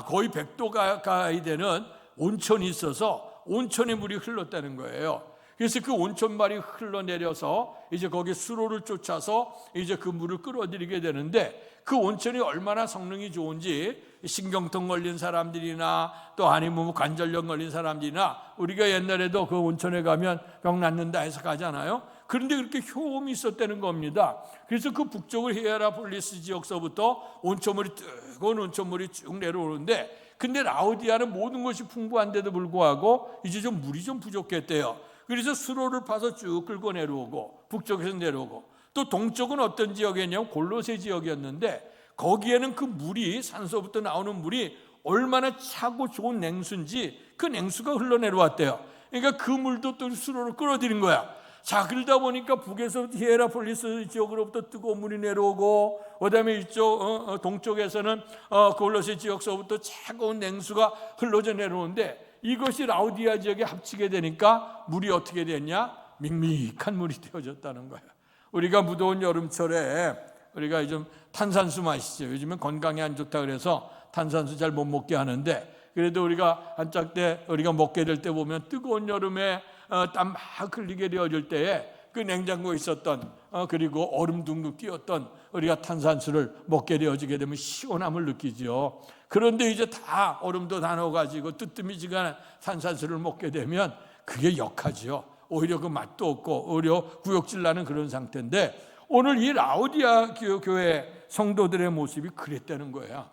거의 100도 가까이 되는 온천이 있어서 온천의 물이 흘렀다는 거예요. 그래서 그 온천물이 흘러내려서 이제 거기 수로를 쫓아서 이제 그 물을 끌어들이게 되는데 그 온천이 얼마나 성능이 좋은지 신경통 걸린 사람들이나 또 아니면 관절염 걸린 사람들이나 우리가 옛날에도 그 온천에 가면 병 낫는다 해서 가잖아요. 그런데 그렇게 효험이 있었다는 겁니다. 그래서 그 북쪽을 히에라폴리스 지역서부터 온천물이 뜨거운 온천물이 쭉 내려오는데 근데 라우디아는 모든 것이 풍부한데도 불구하고 이제 좀 물이 좀 부족했대요. 그래서 수로를 파서 쭉 끌고 내려오고 북쪽에서 내려오고 또 동쪽은 어떤 지역이었냐면 골로새 지역이었는데 거기에는 그 물이 산소부터 나오는 물이 얼마나 차고 좋은 냉수인지 그 냉수가 흘러내려왔대요. 그러니까 그 물도 또 수로를 끌어들인 거야. 자, 그러다 보니까 북에서 히에라폴리스 지역으로부터 뜨거운 물이 내려오고 그다음에 이쪽 동쪽에서는 골로새 지역서부터 차가운 냉수가 흘러져 내려오는데 이것이 라우디아 지역에 합치게 되니까 물이 어떻게 됐냐? 밍밍한 물이 되어졌다는 거예요. 우리가 무더운 여름철에 우리가 좀 탄산수 마시죠. 요즘엔 건강에 안 좋다 그래서 탄산수 잘 못 먹게 하는데 그래도 우리가 한짝 때 우리가 먹게 될 때 보면 뜨거운 여름에 땀 막 흘리게 되어질 때에 그 냉장고에 있었던 그리고 얼음 둥둥 띄었던 우리가 탄산수를 먹게 되어지게 되면 시원함을 느끼죠. 그런데 이제 다 얼음도 다 넣어가지고 뜨뜻미지근한 탄산수를 먹게 되면 그게 역하죠. 오히려 그 맛도 없고 오히려 구역질 나는 그런 상태인데 오늘 이 라우디아 교회 성도들의 모습이 그랬다는 거예요.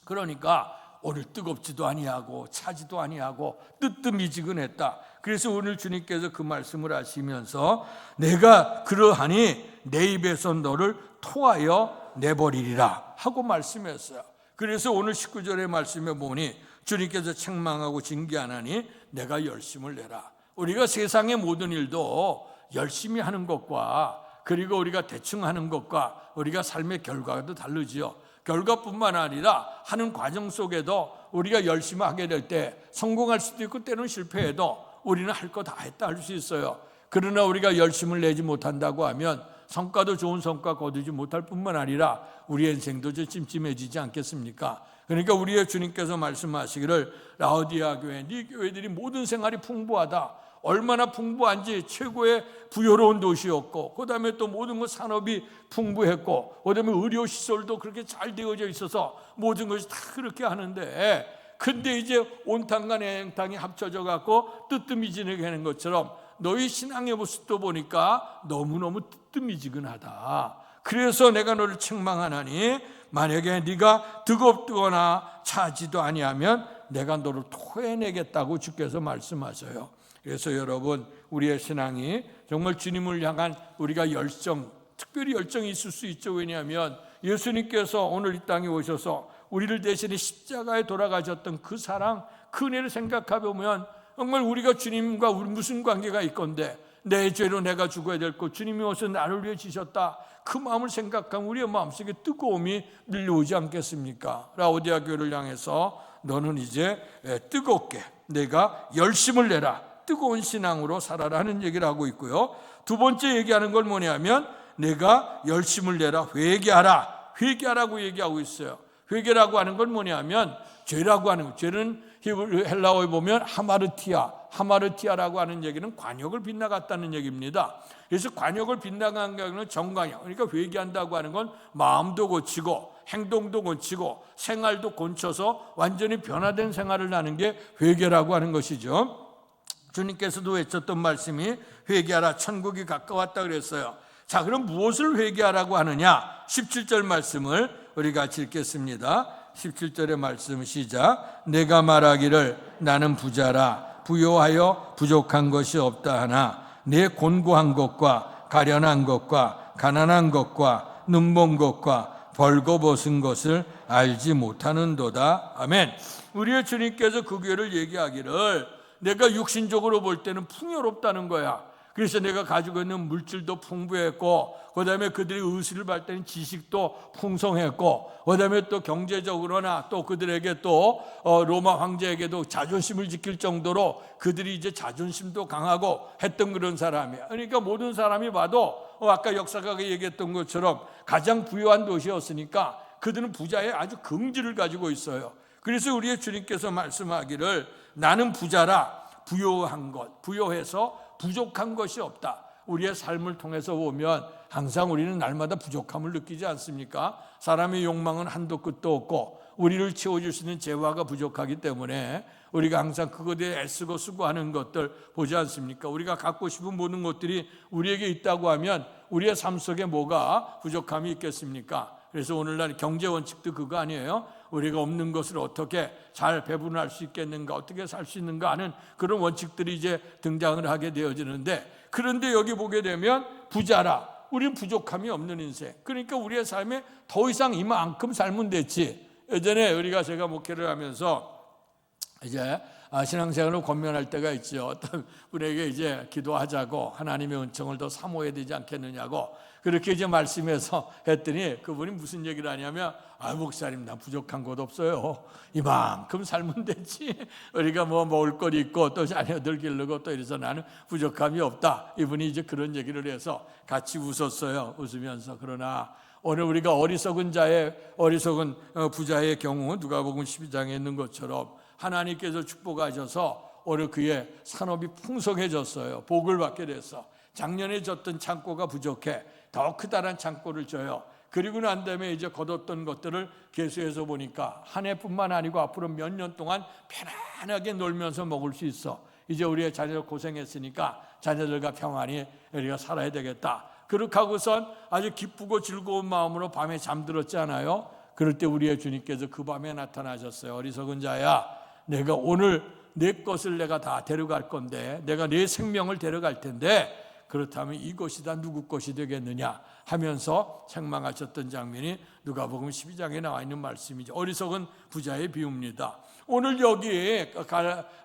그러니까 오늘 뜨겁지도 아니하고 차지도 아니하고 뜨뜻미지근했다. 그래서 오늘 주님께서 그 말씀을 하시면서 내가 그러하니 내 입에서 너를 토하여 내버리리라 하고 말씀했어요. 그래서 오늘 19절의 말씀에 보니 주님께서 책망하고 징계하나니 내가 열심을 내라. 우리가 세상의 모든 일도 열심히 하는 것과 그리고 우리가 대충 하는 것과 우리가 삶의 결과도 다르지요. 결과뿐만 아니라 하는 과정 속에도 우리가 열심히 하게 될 때 성공할 수도 있고 때로는 실패해도 우리는 할 거 다 했다 할 수 있어요. 그러나 우리가 열심을 내지 못한다고 하면 성과도 좋은 성과 거두지 못할 뿐만 아니라 우리의 인생도 좀 찜찜해지지 않겠습니까? 그러니까 우리의 주님께서 말씀하시기를 라우디아 교회, 네 교회들이 모든 생활이 풍부하다. 얼마나 풍부한지 최고의 부여로운 도시였고 그 다음에 또 모든 것 산업이 풍부했고 그 다음에 의료시설도 그렇게 잘 되어져 있어서 모든 것이 다 그렇게 하는데 근데 이제 온탕과 냉탕이 합쳐져 갖고 뜨뜻미지근하게 하는 것처럼 너희 신앙의 모습도 보니까 너무너무 뜨뜻미지근하다. 그래서 내가 너를 책망하나니 만약에 네가 뜨겁거나 차지도 아니하면 내가 너를 토해내겠다고 주께서 말씀하셔요. 그래서 여러분 우리의 신앙이 정말 주님을 향한 우리가 열정, 특별히 열정이 있을 수 있죠. 왜냐하면 예수님께서 오늘 이 땅에 오셔서 우리를 대신에 십자가에 돌아가셨던 그 사랑, 그 은혜를 생각해 보면 정말 우리가 주님과 우리 무슨 관계가 있건데 내 죄로 내가 죽어야 될 것 주님이 오셔서 나를 위해 지셨다. 그 마음을 생각하면 우리의 마음속에 뜨거움이 밀려오지 않겠습니까? 라우디아 교회를 향해서 너는 이제 뜨겁게 내가 열심을 내라. 뜨거운 신앙으로 살아라는 얘기를 하고 있고요. 두 번째 얘기하는 건 뭐냐면 내가 열심을 내라 회개하라. 회개하라고 얘기하고 있어요. 회개라고 하는 건 뭐냐면 죄라고 하는 거. 죄는 헬라어에 보면 하마르티아라고 하는 얘기는 관역을 빗나갔다는 얘기입니다. 그래서 관역을 빗나간다는 건 정관역. 그러니까 회개한다고 하는 건 마음도 고치고 행동도 고치고 생활도 고쳐서 완전히 변화된 생활을 하는 게 회개라고 하는 것이죠. 주님께서도 외쳤던 말씀이 회개하라 천국이 가까웠다 그랬어요. 자, 그럼 무엇을 회개하라고 하느냐? 17절 말씀을 우리 같이 읽겠습니다. 17절의 말씀 시작. 내가 말하기를 나는 부자라 부요하여 부족한 것이 없다 하나 내 곤고한 것과 가련한 것과 가난한 것과 눈먼 것과 벌거벗은 것을 알지 못하는도다. 아멘. 우리의 주님께서 그 교회를 얘기하기를 내가 육신적으로 볼 때는 풍요롭다는 거야. 그래서 내가 가지고 있는 물질도 풍부했고, 그 다음에 그들이 의술을 받을 때는 지식도 풍성했고, 그 다음에 또 경제적으로나 또 그들에게 또 로마 황제에게도 자존심을 지킬 정도로 그들이 이제 자존심도 강하고 했던 그런 사람이야. 그러니까 모든 사람이 봐도 아까 역사가 얘기했던 것처럼 가장 부유한 도시였으니까 그들은 부자의 아주 긍지를 가지고 있어요. 그래서 우리의 주님께서 말씀하기를 나는 부자라 부요한 것, 부요해서 부족한 것이 없다. 우리의 삶을 통해서 보면 항상 우리는 날마다 부족함을 느끼지 않습니까? 사람의 욕망은 한도 끝도 없고 우리를 채워줄 수 있는 재화가 부족하기 때문에 우리가 항상 그것에 대해 애쓰고 수고하는 것들 보지 않습니까? 우리가 갖고 싶은 모든 것들이 우리에게 있다고 하면 우리의 삶 속에 뭐가 부족함이 있겠습니까? 그래서 오늘날 경제 원칙도 그거 아니에요? 우리가 없는 것을 어떻게 잘 배분할 수 있겠는가, 어떻게 살 수 있는가 하는 그런 원칙들이 이제 등장을 하게 되어지는데, 그런데 여기 보게 되면 부자라, 우리는 부족함이 없는 인생. 그러니까 우리의 삶에 더 이상 이만큼 살면 됐지. 예전에 제가 목회를 하면서 이제 신앙생활을 권면할 때가 있죠. 어떤 분에게 이제 기도하자고 하나님의 은총을 더 사모해야 되지 않겠느냐고 그렇게 이제 말씀해서 했더니 그분이 무슨 얘기를 하냐면 목사님 나 부족한 것 없어요. 이만큼 살면 되지. 우리가 뭐 먹을 거 있고 또 자녀들 기르고 또 이래서 나는 부족함이 없다. 이분이 이제 그런 얘기를 해서 같이 웃었어요. 웃으면서. 그러나 오늘 우리가 어리석은 부자의 경우 누가복음 12장에 있는 것처럼 하나님께서 축복하셔서 오늘 그의 산업이 풍성해졌어요. 복을 받게 됐어. 작년에 줬던 창고가 부족해. 더 크다란 창고를 줘요. 그리고 난 다음에 이제 거뒀던 것들을 계수해서 보니까 한 해뿐만 아니고 앞으로 몇 년 동안 편안하게 놀면서 먹을 수 있어. 이제 우리의 자녀들 고생했으니까 자녀들과 평안히 우리가 살아야 되겠다. 그렇게 하고선 아주 기쁘고 즐거운 마음으로 밤에 잠들었지 않아요? 그럴 때 우리의 주님께서 그 밤에 나타나셨어요. 어리석은 자야, 내가 오늘 내 것을 내가 다 데려갈 건데, 내가 내 생명을 데려갈 텐데 그렇다면 이것이 다 누구 것이 되겠느냐 하면서 책망하셨던 장면이 누가복음 12장에 나와 있는 말씀이죠. 어리석은 부자의 비유입니다. 오늘 여기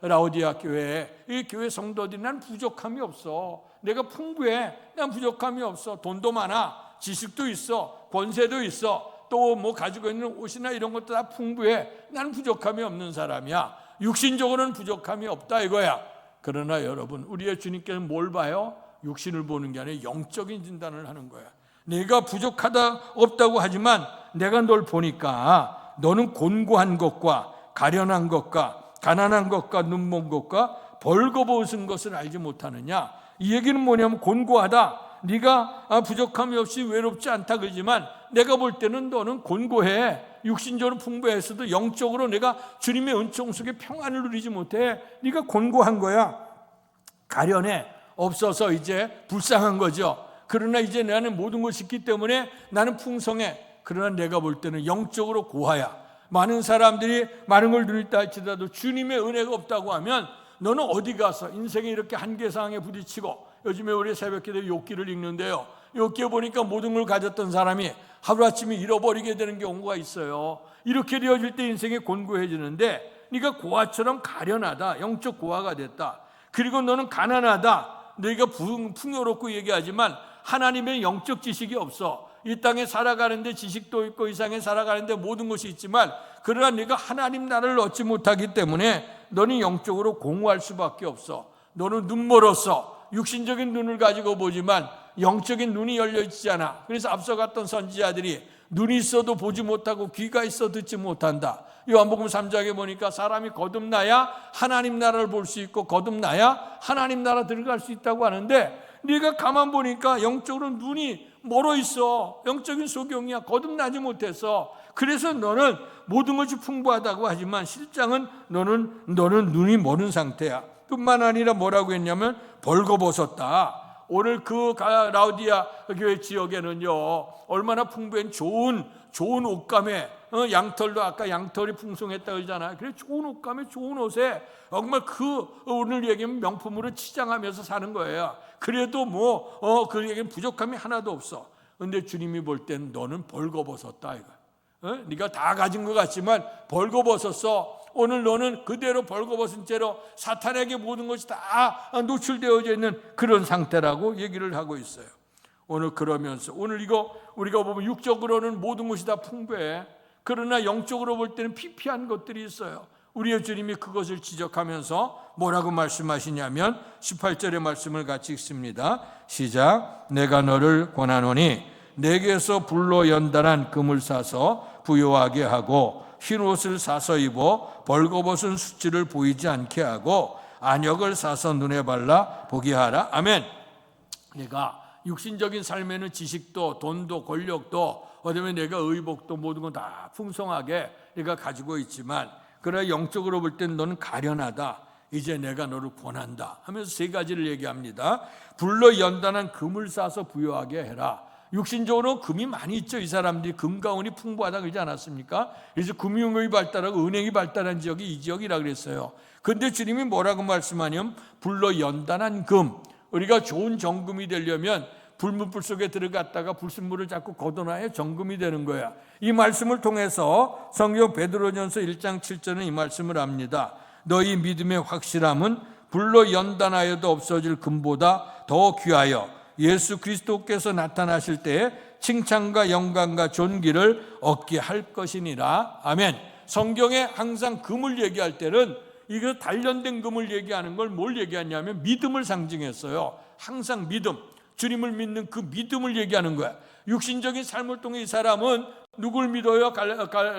라오디아 교회, 이 교회 성도들이 난 부족함이 없어. 내가 풍부해. 난 부족함이 없어. 돈도 많아. 지식도 있어. 권세도 있어. 또 뭐 가지고 있는 옷이나 이런 것도 다 풍부해. 나는 부족함이 없는 사람이야. 육신적으로는 부족함이 없다 이거야. 그러나 여러분, 우리의 주님께서는 뭘 봐요? 육신을 보는 게 아니라 영적인 진단을 하는 거야. 내가 부족하다 없다고 하지만 내가 널 보니까 너는 곤고한 것과 가련한 것과 가난한 것과 눈먼 것과 벌거벗은 것을 알지 못하느냐. 이 얘기는 뭐냐면 곤고하다. 네가 부족함이 없이 외롭지 않다 그러지만 내가 볼 때는 너는 곤고해. 육신적으로 풍부했어도 영적으로 내가 주님의 은총 속에 평안을 누리지 못해. 네가 곤고한 거야. 가련해. 없어서 이제 불쌍한 거죠. 그러나 이제 나는 모든 것이 있기 때문에 나는 풍성해. 그러나 내가 볼 때는 영적으로 고하야. 많은 사람들이 많은 걸 누린다 할지라도 주님의 은혜가 없다고 하면 너는 어디 가서 인생에 이렇게 한계상에 부딪히고, 요즘에 우리 새벽기도 욥기를 읽는데요, 욥기에 보니까 모든 걸 가졌던 사람이 하루아침에 잃어버리게 되는 경우가 있어요. 이렇게 되어질 때 인생이 곤고해지는데 네가 고아처럼 가련하다. 영적 고아가 됐다. 그리고 너는 가난하다. 너희가 풍요롭고 얘기하지만 하나님의 영적 지식이 없어. 이 땅에 살아가는데 지식도 있고 이 세상에 살아가는데 모든 것이 있지만 그러나 네가 하나님 나라를 얻지 못하기 때문에 너는 영적으로 공허할 수밖에 없어. 너는 눈멀었어. 육신적인 눈을 가지고 보지만 영적인 눈이 열려 있지 않아. 그래서 앞서갔던 선지자들이 눈이 있어도 보지 못하고 귀가 있어 듣지 못한다. 요한복음 3장에 보니까 사람이 거듭나야 하나님 나라를 볼 수 있고 거듭나야 하나님 나라 들어갈 수 있다고 하는데 네가 가만 보니까 영적으로 눈이 멀어 있어. 영적인 소경이야. 거듭나지 못해서. 그래서 너는 모든 것이 풍부하다고 하지만 실상은 너는 눈이 멀은 상태야. 뿐만 아니라 뭐라고 했냐면 벌거벗었다. 오늘 그 라우디아 교회 지역에는요, 얼마나 풍부한 좋은 옷감에, 양털도 아까 양털이 풍성했다 그러잖아요. 그래, 좋은 옷감에 좋은 옷에 정말 오늘 얘기하면 명품으로 치장하면서 사는 거예요. 그래도 그 얘기는 부족함이 하나도 없어. 근데 주님이 볼 땐 너는 벌거벗었다 이거. 네가 다 가진 것 같지만 벌거벗었어. 오늘 너는 그대로 벌거벗은 채로 사탄에게 모든 것이 다 노출되어져 있는 그런 상태라고 얘기를 하고 있어요. 오늘 그러면서 오늘 이거 우리가 보면 육적으로는 모든 것이 다 풍부해. 그러나 영적으로 볼 때는 피폐한 것들이 있어요. 우리의 주님이 그것을 지적하면서 뭐라고 말씀하시냐면 18절의 말씀을 같이 읽습니다. 시작. 내가 너를 권하노니 내게서 불로 연단한 금을 사서 부요하게 하고 흰 옷을 사서 입어 벌거벗은 수치를 보이지 않게 하고 안역을 사서 눈에 발라 보게 하라. 아멘. 내가 육신적인 삶에는 지식도 돈도 권력도 어쩌면 내가 의복도 모든 건 다 풍성하게 내가 가지고 있지만 그러나 영적으로 볼 땐 너는 가련하다. 이제 내가 너를 권한다 하면서 세 가지를 얘기합니다. 불로 연단한 금을 사서 부요하게 해라. 육신적으로 금이 많이 있죠. 이 사람들이 금과 은이 풍부하다 그러지 않았습니까? 그래서 금융이 발달하고 은행이 발달한 지역이 이 지역이라 그랬어요. 그런데 주님이 뭐라고 말씀하냐면 불로 연단한 금. 우리가 좋은 정금이 되려면 불문불 속에 들어갔다가 불순물을 자꾸 걷어놔야 정금이 되는 거야. 이 말씀을 통해서 성경 베드로전서 1장 7절은 이 말씀을 합니다. 너희 믿음의 확실함은 불로 연단하여도 없어질 금보다 더 귀하여 예수 그리스도께서 나타나실 때에 칭찬과 영광과 존귀를 얻게 할 것이니라. 아멘. 성경에 항상 금을 얘기할 때는 이거 단련된 금을 얘기하는 걸 뭘 얘기하냐면 믿음을 상징했어요. 항상 믿음, 주님을 믿는 그 믿음을 얘기하는 거야. 육신적인 삶을 통해 이 사람은 누굴 믿어요?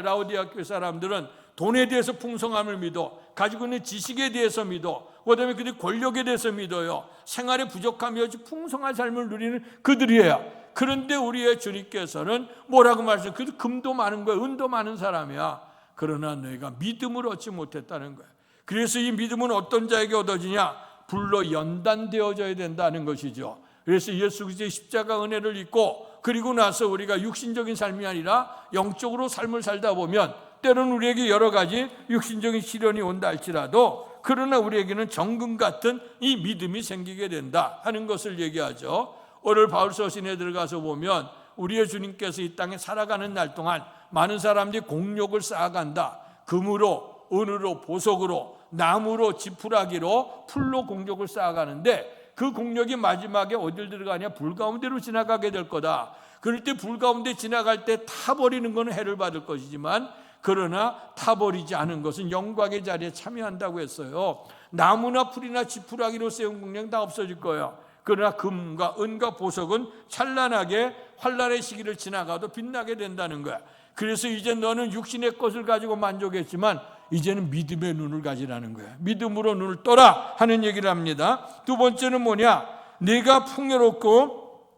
라우디아 교회 사람들은 돈에 대해서 풍성함을 믿어, 가지고 있는 지식에 대해서 믿어, 그다음에 그들 권력에 대해서 믿어요. 생활에 부족함이 없이 풍성한 삶을 누리는 그들이에요. 그런데 우리의 주님께서는 뭐라고 말씀하세요? 그 금도 많은 거야, 은도 많은 사람이야. 그러나 너희가 믿음을 얻지 못했다는 거야. 그래서 이 믿음은 어떤 자에게 얻어지냐? 불로 연단되어져야 된다는 것이죠. 그래서 예수 그리스도의 십자가 은혜를 입고 그리고 나서 우리가 육신적인 삶이 아니라 영적으로 삶을 살다 보면 때로는 우리에게 여러 가지 육신적인 시련이 온다 할지라도 그러나 우리에게는 정금 같은 이 믿음이 생기게 된다 하는 것을 얘기하죠. 오늘 바울서신에 들어가서 보면 우리의 주님께서 이 땅에 살아가는 날 동안 많은 사람들이 공력을 쌓아간다. 금으로, 은으로, 보석으로, 나무로, 지푸라기로, 풀로 공력을 쌓아가는데 그 공력이 마지막에 어딜 들어가냐? 불 가운데로 지나가게 될 거다. 그럴 때 불 가운데 지나갈 때 타버리는 것은 해를 받을 것이지만 그러나 타버리지 않은 것은 영광의 자리에 참여한다고 했어요. 나무나 풀이나 지푸라기로 세운 공력은 다 없어질 거예요. 그러나 금과 은과 보석은 찬란하게 환란의 시기를 지나가도 빛나게 된다는 거야. 그래서 이제 너는 육신의 것을 가지고 만족했지만 이제는 믿음의 눈을 가지라는 거야. 믿음으로 눈을 떠라 하는 얘기를 합니다. 두 번째는 뭐냐? 내가 풍요롭고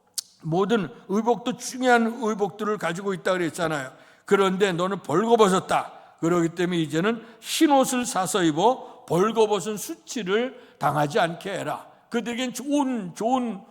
모든 의복도 중요한 의복들을 가지고 있다 그랬잖아요. 그런데 너는 벌거벗었다. 그렇기 때문에 이제는 흰 옷을 사서 입어 벌거벗은 수치를 당하지 않게 해라. 그들에겐 좋은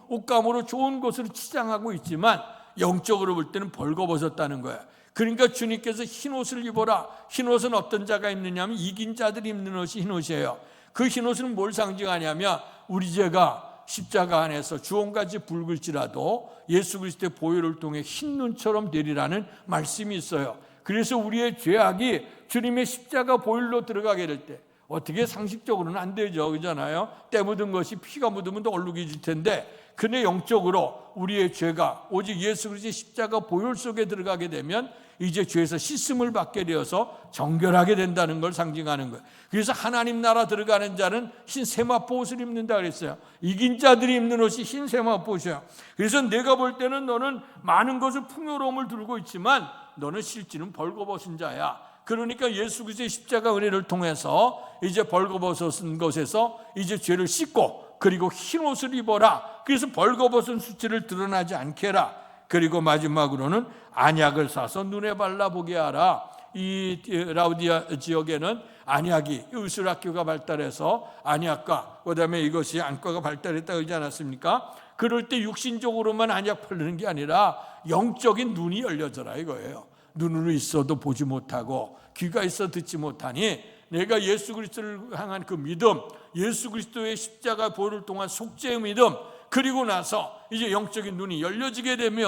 옷감으로 좋은 것으로 치장하고 있지만 영적으로 볼 때는 벌거벗었다는 거야. 그러니까 주님께서 흰 옷을 입어라. 흰 옷은 어떤 자가 입느냐면 이긴 자들이 입는 옷이 흰 옷이에요. 그 흰 옷은 뭘 상징하냐면 우리 죄가 십자가 안에서 주홍같이 붉을지라도 예수 그리스도의 보혈을 통해 흰 눈처럼 되리라는 말씀이 있어요. 그래서 우리의 죄악이 주님의 십자가 보혈로 들어가게 될 때 어떻게 상식적으로는 안 되죠. 그렇잖아요. 때 묻은 것이 피가 묻으면 더 얼룩해질 텐데 근데 영적으로 우리의 죄가 오직 예수 그리스도의 십자가 보혈 속에 들어가게 되면 이제 죄에서 씻음을 받게 되어서 정결하게 된다는 걸 상징하는 거예요. 그래서 하나님 나라 들어가는 자는 흰 세마포 옷을 입는다 그랬어요. 이긴 자들이 입는 옷이 흰 세마포 옷이야. 그래서 내가 볼 때는 너는 많은 것을 풍요로움을 들고 있지만 너는 실제는 벌거벗은 자야. 그러니까 예수 그리스도의 십자가 은혜를 통해서 이제 벌거벗은 것에서 이제 죄를 씻고 그리고 흰 옷을 입어라. 그래서 벌거벗은 수치를 드러나지 않게 해라. 그리고 마지막으로는 안약을 사서 눈에 발라보게 하라. 이 라우디아 지역에는 안약이 의술학교가 발달해서 안약과 그다음에 이것이 안과가 발달했다 그러지 않았습니까? 그럴 때 육신적으로만 안약 바르는 게 아니라 영적인 눈이 열려져라 이거예요. 눈으로 있어도 보지 못하고 귀가 있어 듣지 못하니 내가 예수 그리스도를 향한 그 믿음, 예수 그리스도의 십자가 보혈을 통한 속죄의 믿음, 그리고 나서 이제 영적인 눈이 열려지게 되면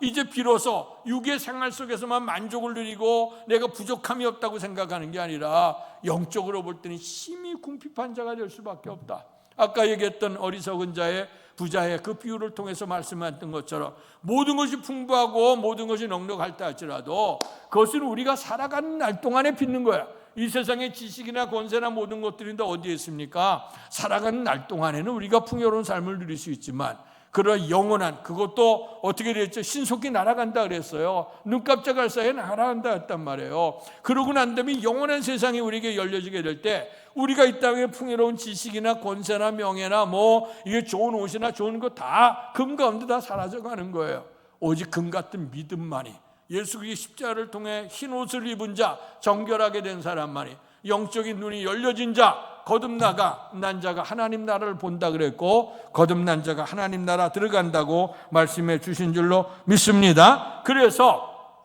이제 비로소 육의 생활 속에서만 만족을 누리고 내가 부족함이 없다고 생각하는 게 아니라 영적으로 볼 때는 심히 궁핍한 자가 될 수밖에 없다. 아까 얘기했던 어리석은 자의 부자의 그 비유를 통해서 말씀하셨던 것처럼 모든 것이 풍부하고 모든 것이 넉넉할다 할지라도 그것은 우리가 살아가는 날 동안에 빚는 거야. 이 세상의 지식이나 권세나 모든 것들이 다 어디에 있습니까? 살아가는 날 동안에는 우리가 풍요로운 삶을 누릴 수 있지만 그런 영원한, 그것도 어떻게 됐죠? 신속히 날아간다 그랬어요. 눈 깜짝할 사이에 날아간다 했단 말이에요. 그러고 난 다음에 영원한 세상이 우리에게 열려지게 될 때 우리가 이 땅에 풍요로운 지식이나 권세나 명예나 뭐 이게 좋은 옷이나 좋은 거 다 금 가운데 다 사라져가는 거예요. 오직 금 같은 믿음만이, 예수 그리스도의 십자가를 통해 흰 옷을 입은 자, 정결하게 된 사람만이, 영적인 눈이 열려진 자, 거듭난 자가 하나님 나라를 본다 그랬고 거듭난 자가 하나님 나라 들어간다고 말씀해 주신 줄로 믿습니다. 그래서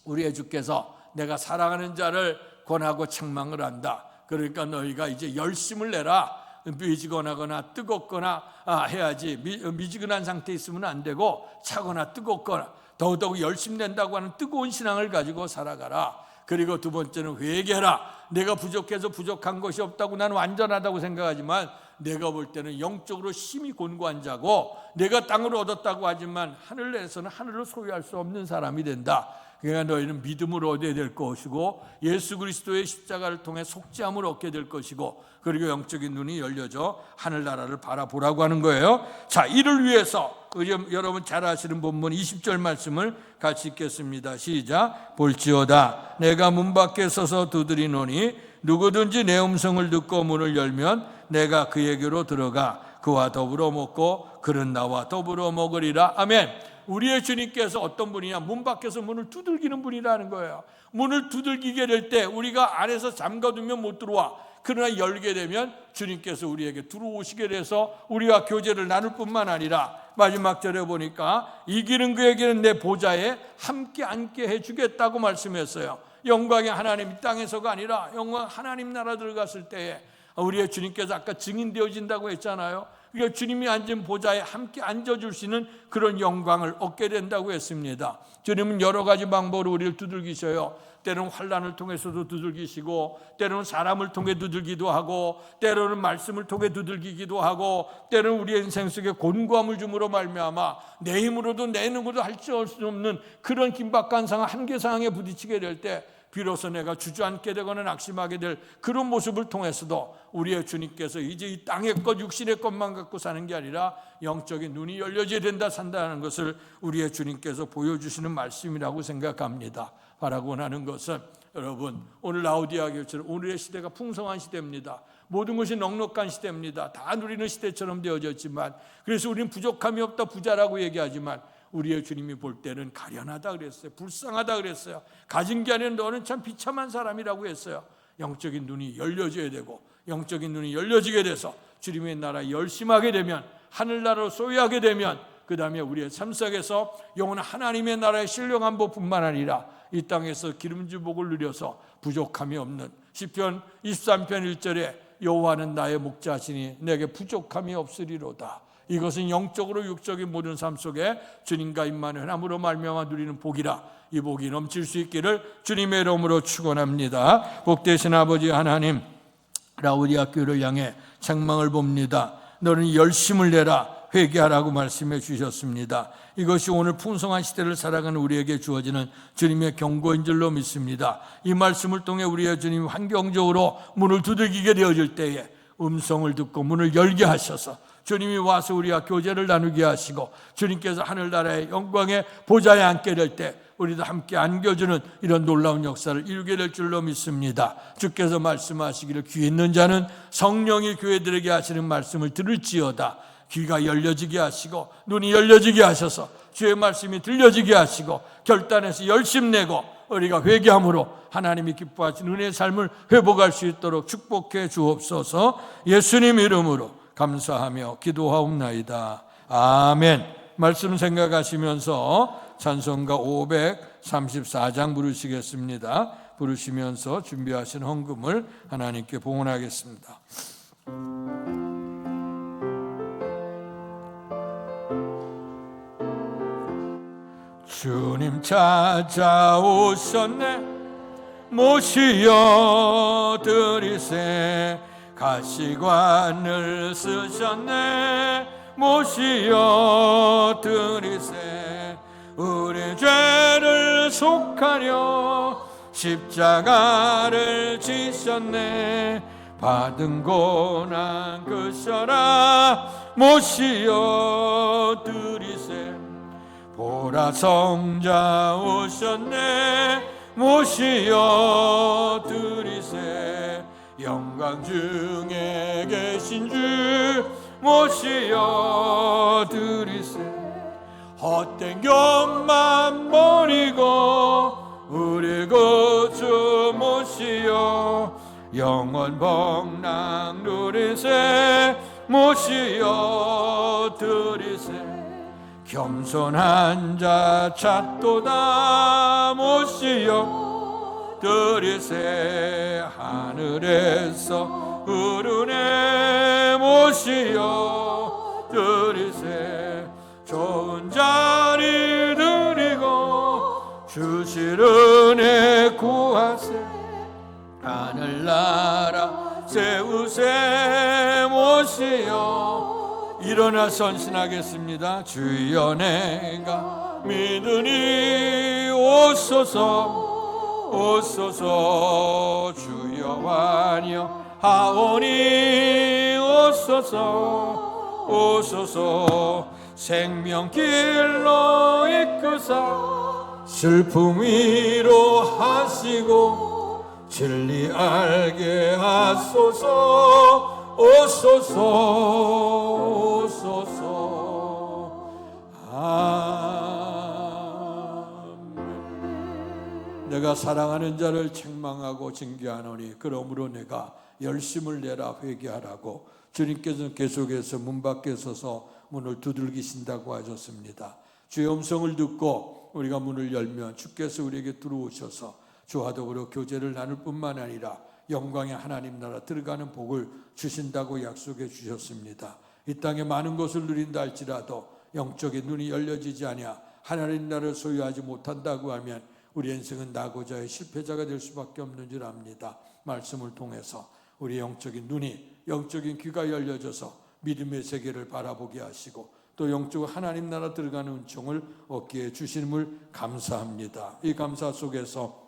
우리의 주께서 내가 사랑하는 자를 권하고 책망을 한다. 그러니까 너희가 이제 열심을 내라. 미지근하거나 뜨겁거나 해야지. 미지근한 상태에 있으면 안 되고 차거나 뜨겁거나 더더욱 열심낸다고 하는 뜨거운 신앙을 가지고 살아가라. 그리고 두 번째는 회개하라. 내가 부족해서 부족한 것이 없다고 나는 완전하다고 생각하지만 내가 볼 때는 영적으로 심히 곤고한 자고 내가 땅을 얻었다고 하지만 하늘에서는 하늘을 소유할 수 없는 사람이 된다. 그러니까 너희는 믿음을 얻어야 될 것이고 예수 그리스도의 십자가를 통해 속죄함을 얻게 될 것이고 그리고 영적인 눈이 열려져 하늘나라를 바라보라고 하는 거예요. 자, 이를 위해서 여러분 잘 아시는 본문 20절 말씀을 같이 읽겠습니다. 시작. 볼지어다 내가 문 밖에 서서 두드리노니 누구든지 내 음성을 듣고 문을 열면 내가 그에게로 들어가 그와 더불어 먹고 그는 나와 더불어 먹으리라. 아멘. 우리의 주님께서 어떤 분이냐, 문 밖에서 문을 두들기는 분이라는 거예요. 문을 두들기게 될 때 우리가 안에서 잠가두면 못 들어와. 그러나 열게 되면 주님께서 우리에게 들어오시게 돼서 우리와 교제를 나눌 뿐만 아니라 마지막 절에 보니까 이기는 그에게는 내 보좌에 함께 앉게 해주겠다고 말씀했어요. 영광의 하나님, 이 땅에서가 아니라 영광 하나님 나라 들어갔을 때에 우리의 주님께서 아까 증인되어진다고 했잖아요. 그러니까 주님이 앉은 보좌에 함께 앉아줄 수 있는 그런 영광을 얻게 된다고 했습니다. 주님은 여러 가지 방법으로 우리를 두들기셔요. 때로는 환난을 통해서도 두들기시고 때로는 사람을 통해 두들기도 하고 때로는 말씀을 통해 두들기기도 하고 때로는 우리 인생 속에 곤고함을 줌으로 말미암아 내 힘으로도 내 능으로도 할 수 없는 그런 긴박한 상황, 한계 상황에 부딪히게 될 때 비로소 내가 주저앉게 되거나 낙심하게 될 그런 모습을 통해서도 우리의 주님께서 이제 이 땅의 것, 육신의 것만 갖고 사는 게 아니라 영적인 눈이 열려져야 된다, 산다는 것을 우리의 주님께서 보여주시는 말씀이라고 생각합니다. 바라고 하는 것은 여러분, 오늘 라오디아 교회처럼 오늘의 시대가 풍성한 시대입니다. 모든 것이 넉넉한 시대입니다. 다 누리는 시대처럼 되어졌지만, 그래서 우리는 부족함이 없다, 부자라고 얘기하지만 우리의 주님이 볼 때는 가련하다 그랬어요. 불쌍하다 그랬어요. 가진 게 아니라 너는 참 비참한 사람이라고 했어요. 영적인 눈이 열려져야 되고 영적인 눈이 열려지게 돼서 주님의 나라에 열심하게 되면, 하늘나라로 소유하게 되면 그 다음에 우리의 삶 속에서 영원한 하나님의 나라의 신령한 복뿐만 아니라 이 땅에서 기름진 복을 누려서 부족함이 없는, 시편 23편 1절에 여호와는 나의 목자시니 내게 부족함이 없으리로다. 이것은 영적으로 육적인 모든 삶 속에 주님과 임마누엘함으로 말미암아 누리는 복이라. 이 복이 넘칠 수 있기를 주님의 이름으로 축원합니다. 복되신 아버지 하나님, 라오디아 교회를 향해 책망을 봅니다. 너는 열심을 내라, 회개하라고 말씀해 주셨습니다. 이것이 오늘 풍성한 시대를 살아가는 우리에게 주어지는 주님의 경고인 줄로 믿습니다. 이 말씀을 통해 우리의 주님이 환경적으로 문을 두들기게 되어질 때에 음성을 듣고 문을 열게 하셔서 주님이 와서 우리와 교제를 나누게 하시고 주님께서 하늘나라의 영광의 보좌에 앉게 될 때 우리도 함께 안겨주는 이런 놀라운 역사를 이루게 될 줄로 믿습니다. 주께서 말씀하시기를 귀 있는 자는 성령이 교회들에게 하시는 말씀을 들을지어다. 귀가 열려지게 하시고 눈이 열려지게 하셔서 주의 말씀이 들려지게 하시고 결단해서 열심 내고 우리가 회개함으로 하나님이 기뻐하신 은혜의 삶을 회복할 수 있도록 축복해 주옵소서. 예수님 이름으로 감사하며 기도하옵나이다. 아멘. 말씀 생각하시면서 찬송가 534장 부르시겠습니다. 부르시면서 준비하신 헌금을 하나님께 봉헌하겠습니다. 주님 찾아오셨네, 모시어 드리세. 가시관을 쓰셨네, 모시어 드리세. 우리 죄를 속하려 십자가를 지셨네. 받은 고난 그셔라, 모시어 드리세. 보라 성자 오셨네, 모시어 드리세. 영광 중에 계신 주 모시어 드리세. 헛된 것만 버리고 우리 구주 모시어 영원 복락 누리세, 모시어 드리세. 겸손한 자 찾도다, 모시어 드리세. 하늘에서 흐르네, 모시어 드리세. 좋은 자리 드리고 주실 은혜 구하세. 하늘나라 세우세, 모시어. 일어나 선신하겠습니다. 주여 내가 믿으니 오소서, 오소서. 주여 환영하오니 오소서, 오소서. 생명길로 이끄사 슬픔 위로하시고 진리 알게 하소서. 오소서, 오소서. 아멘. 내가 사랑하는 자를 책망하고 징계하노니 그러므로 내가 열심을 내라 회개하라고 주님께서는 계속해서 문 밖에 서서 문을 두들기신다고 하셨습니다. 주의 음성을 듣고 우리가 문을 열면 주께서 우리에게 들어오셔서 주와 더불어 교제를 나눌 뿐만 아니라 영광의 하나님 나라 들어가는 복을 주신다고 약속해 주셨습니다. 이 땅에 많은 것을 누린다 할지라도 영적인 눈이 열려지지 아니하 하나님 나라를 소유하지 못한다고 하면 우리 인생은 나고자의 실패자가 될 수밖에 없는 줄 압니다. 말씀을 통해서 우리 영적인 눈이, 영적인 귀가 열려져서 믿음의 세계를 바라보게 하시고 또 영적으로 하나님 나라 들어가는 은총을 얻게 해주심을 감사합니다. 이 감사 속에서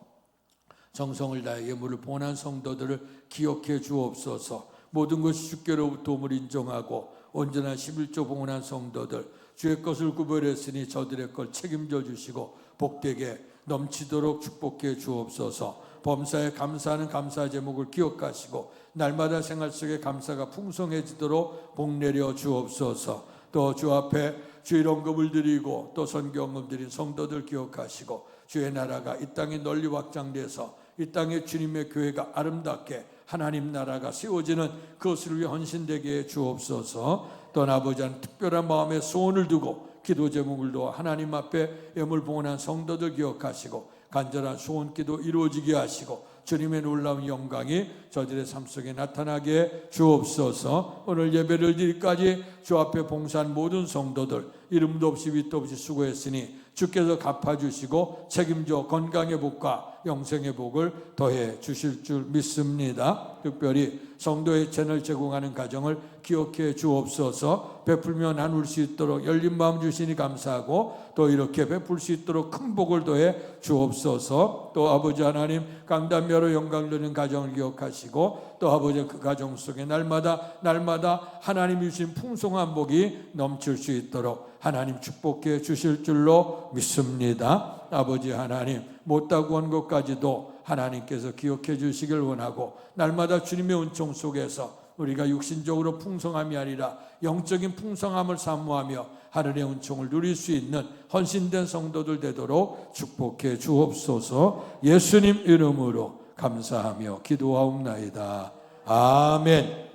정성을 다해 예물을 봉헌한 성도들을 기억해 주옵소서. 모든 것이 주께로부터 오물 인정하고 온전한 11조 봉헌한 성도들, 주의 것을 구별했으니 저들의 걸 책임져 주시고 복되게 넘치도록 축복해 주옵소서. 범사에 감사하는 감사 제목을 기억하시고 날마다 생활 속에 감사가 풍성해지도록 복 내려 주옵소서. 또 주 앞에 주의 언급을 드리고 또 선교 언급 드린 성도들 기억하시고 주의 나라가 이 땅에 널리 확장돼서 이 땅에 주님의 교회가 아름답게 하나님 나라가 세워지는 그것을 위해 헌신되게 해 주옵소서. 또 아버지 한 특별한 마음의 소원을 두고 기도 제목을 두어 하나님 앞에 예물 봉헌한 성도들 기억하시고 간절한 소원 기도 이루어지게 하시고 주님의 놀라운 영광이 저들의 삶 속에 나타나게 해 주옵소서. 오늘 예배를 드리기까지 주 앞에 봉사한 모든 성도들 이름도 없이 빛도 없이 수고했으니 주께서 갚아주시고 책임져 건강의 복과 영생의 복을 더해 주실 줄 믿습니다. 특별히 성도의 채널 제공하는 가정을 기억해 주옵소서. 베풀며 나눌 수 있도록 열린 마음 주시니 감사하고 또 이렇게 베풀 수 있도록 큰 복을 더해 주옵소서. 또 아버지 하나님 강단면으로 영광 드리는 가정을 기억하시고 또 아버지 그 가정 속에 날마다 하나님이 주신 풍성한 복이 넘칠 수 있도록 하나님 축복해 주실 줄로 믿습니다. 아버지 하나님 못다고 한 것까지도 하나님께서 기억해 주시길 원하고 날마다 주님의 은총 속에서 우리가 육신적으로 풍성함이 아니라 영적인 풍성함을 사모하며 하늘의 은총을 누릴 수 있는 헌신된 성도들 되도록 축복해 주옵소서. 예수님 이름으로 감사하며 기도하옵나이다. 아멘.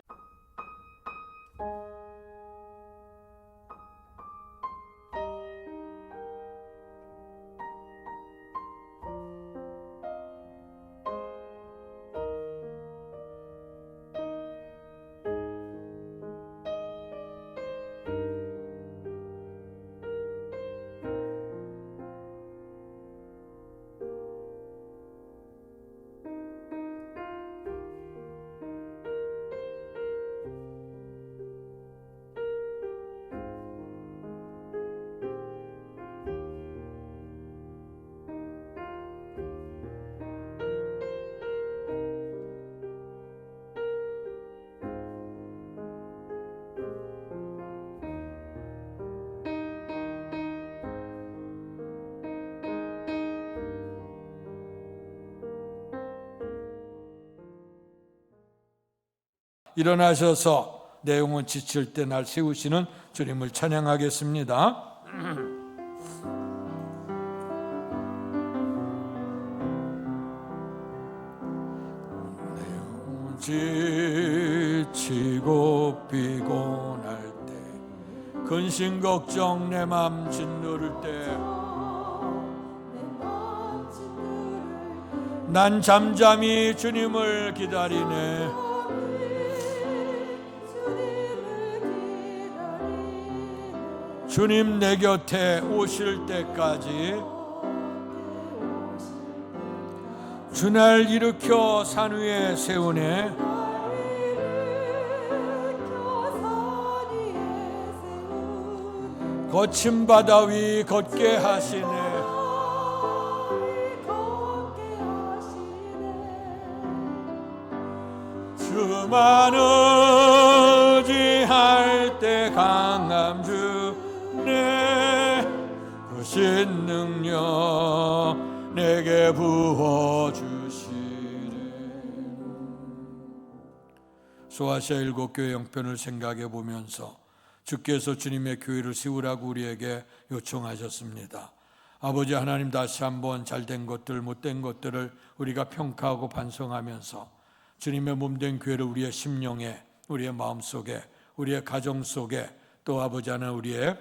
일어나셔서 내 영혼 지칠 때 날 세우시는 주님을 찬양하겠습니다. 내 영혼 지치고 피곤할 때 근심 걱정 내 맘 짓누를 때 난 잠잠히 주님을 기다리네. 주님 내 곁에 오실 때까지 주날 일으켜 산 위에 세우네. 거친 바다 위 걷게 하시네. 주만 의지할 때 강함 주네. 크신 능력 내게 부어주시네. 소아시아 7교회 형편을 생각해 보면서 주께서 주님의 교회를 세우라고 우리에게 요청하셨습니다. 아버지 하나님, 다시 한번 잘된 것들 못된 것들을 우리가 평가하고 반성하면서 주님의 몸된 교회를 우리의 심령에, 우리의 마음속에, 우리의 가정 속에, 또 아버지 하나님 우리의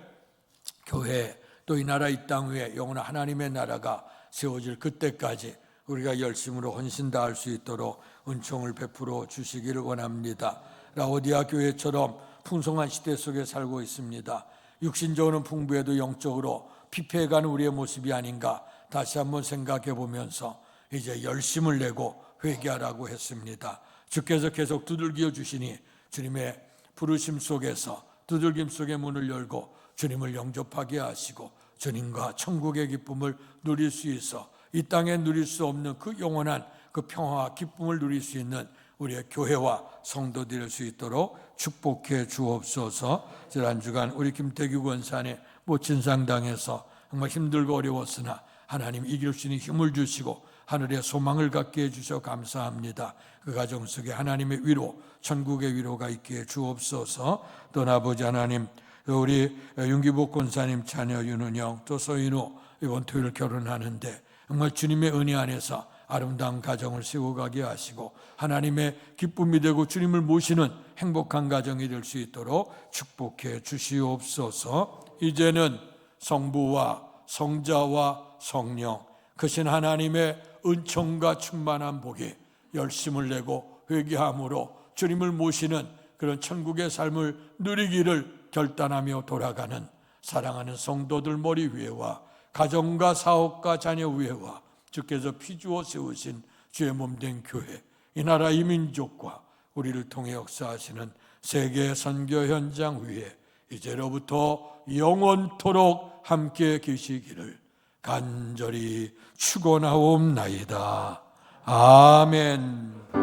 교회, 또 이 나라 이 땅 위에 영원한 하나님의 나라가 세워질 그때까지 우리가 열심으로 헌신 다할 수 있도록 은총을 베풀어 주시기를 원합니다. 라오디아 교회처럼 풍성한 시대 속에 살고 있습니다. 육신적으로는 풍부해도 영적으로 피폐해가는 우리의 모습이 아닌가 다시 한번 생각해 보면서 이제 열심을 내고 회개하라고 했습니다. 주께서 계속 두들겨 주시니 주님의 부르심 속에서 두들김 속의 문을 열고 주님을 영접하게 하시고 주님과 천국의 기쁨을 누릴 수 있어 이 땅에 누릴 수 없는 그 영원한 그 평화와 기쁨을 누릴 수 있는 우리의 교회와 성도들이 될 수 있도록 축복해 주옵소서. 지난 주간 우리 김태규 권사님 모친상 당해서 정말 힘들고 어려웠으나 하나님 이길 수 있는 힘을 주시고 하늘의 소망을 갖게 해주셔 감사합니다. 그 가정 속에 하나님의 위로, 천국의 위로가 있게 주옵소서. 또 아버지 하나님, 우리 윤기복 권사님 자녀 윤은영, 또 서인우 이번 토요일 결혼하는데 정말 주님의 은혜 안에서 아름다운 가정을 세워가게 하시고 하나님의 기쁨이 되고 주님을 모시는 행복한 가정이 될 수 있도록 축복해 주시옵소서. 이제는 성부와 성자와 성령 크신 하나님의 은총과 충만한 복이 열심을 내고 회개함으로 주님을 모시는 그런 천국의 삶을 누리기를 결단하며 돌아가는 사랑하는 성도들 머리 위에와 가정과 사업과 자녀 위에와 주께서 피주어 세우신 주의 몸된 교회, 이 나라 이 민족과 우리를 통해 역사하시는 세계 선교 현장 위에 이제로부터 영원토록 함께 계시기를 간절히 축원하옵나이다. 아멘.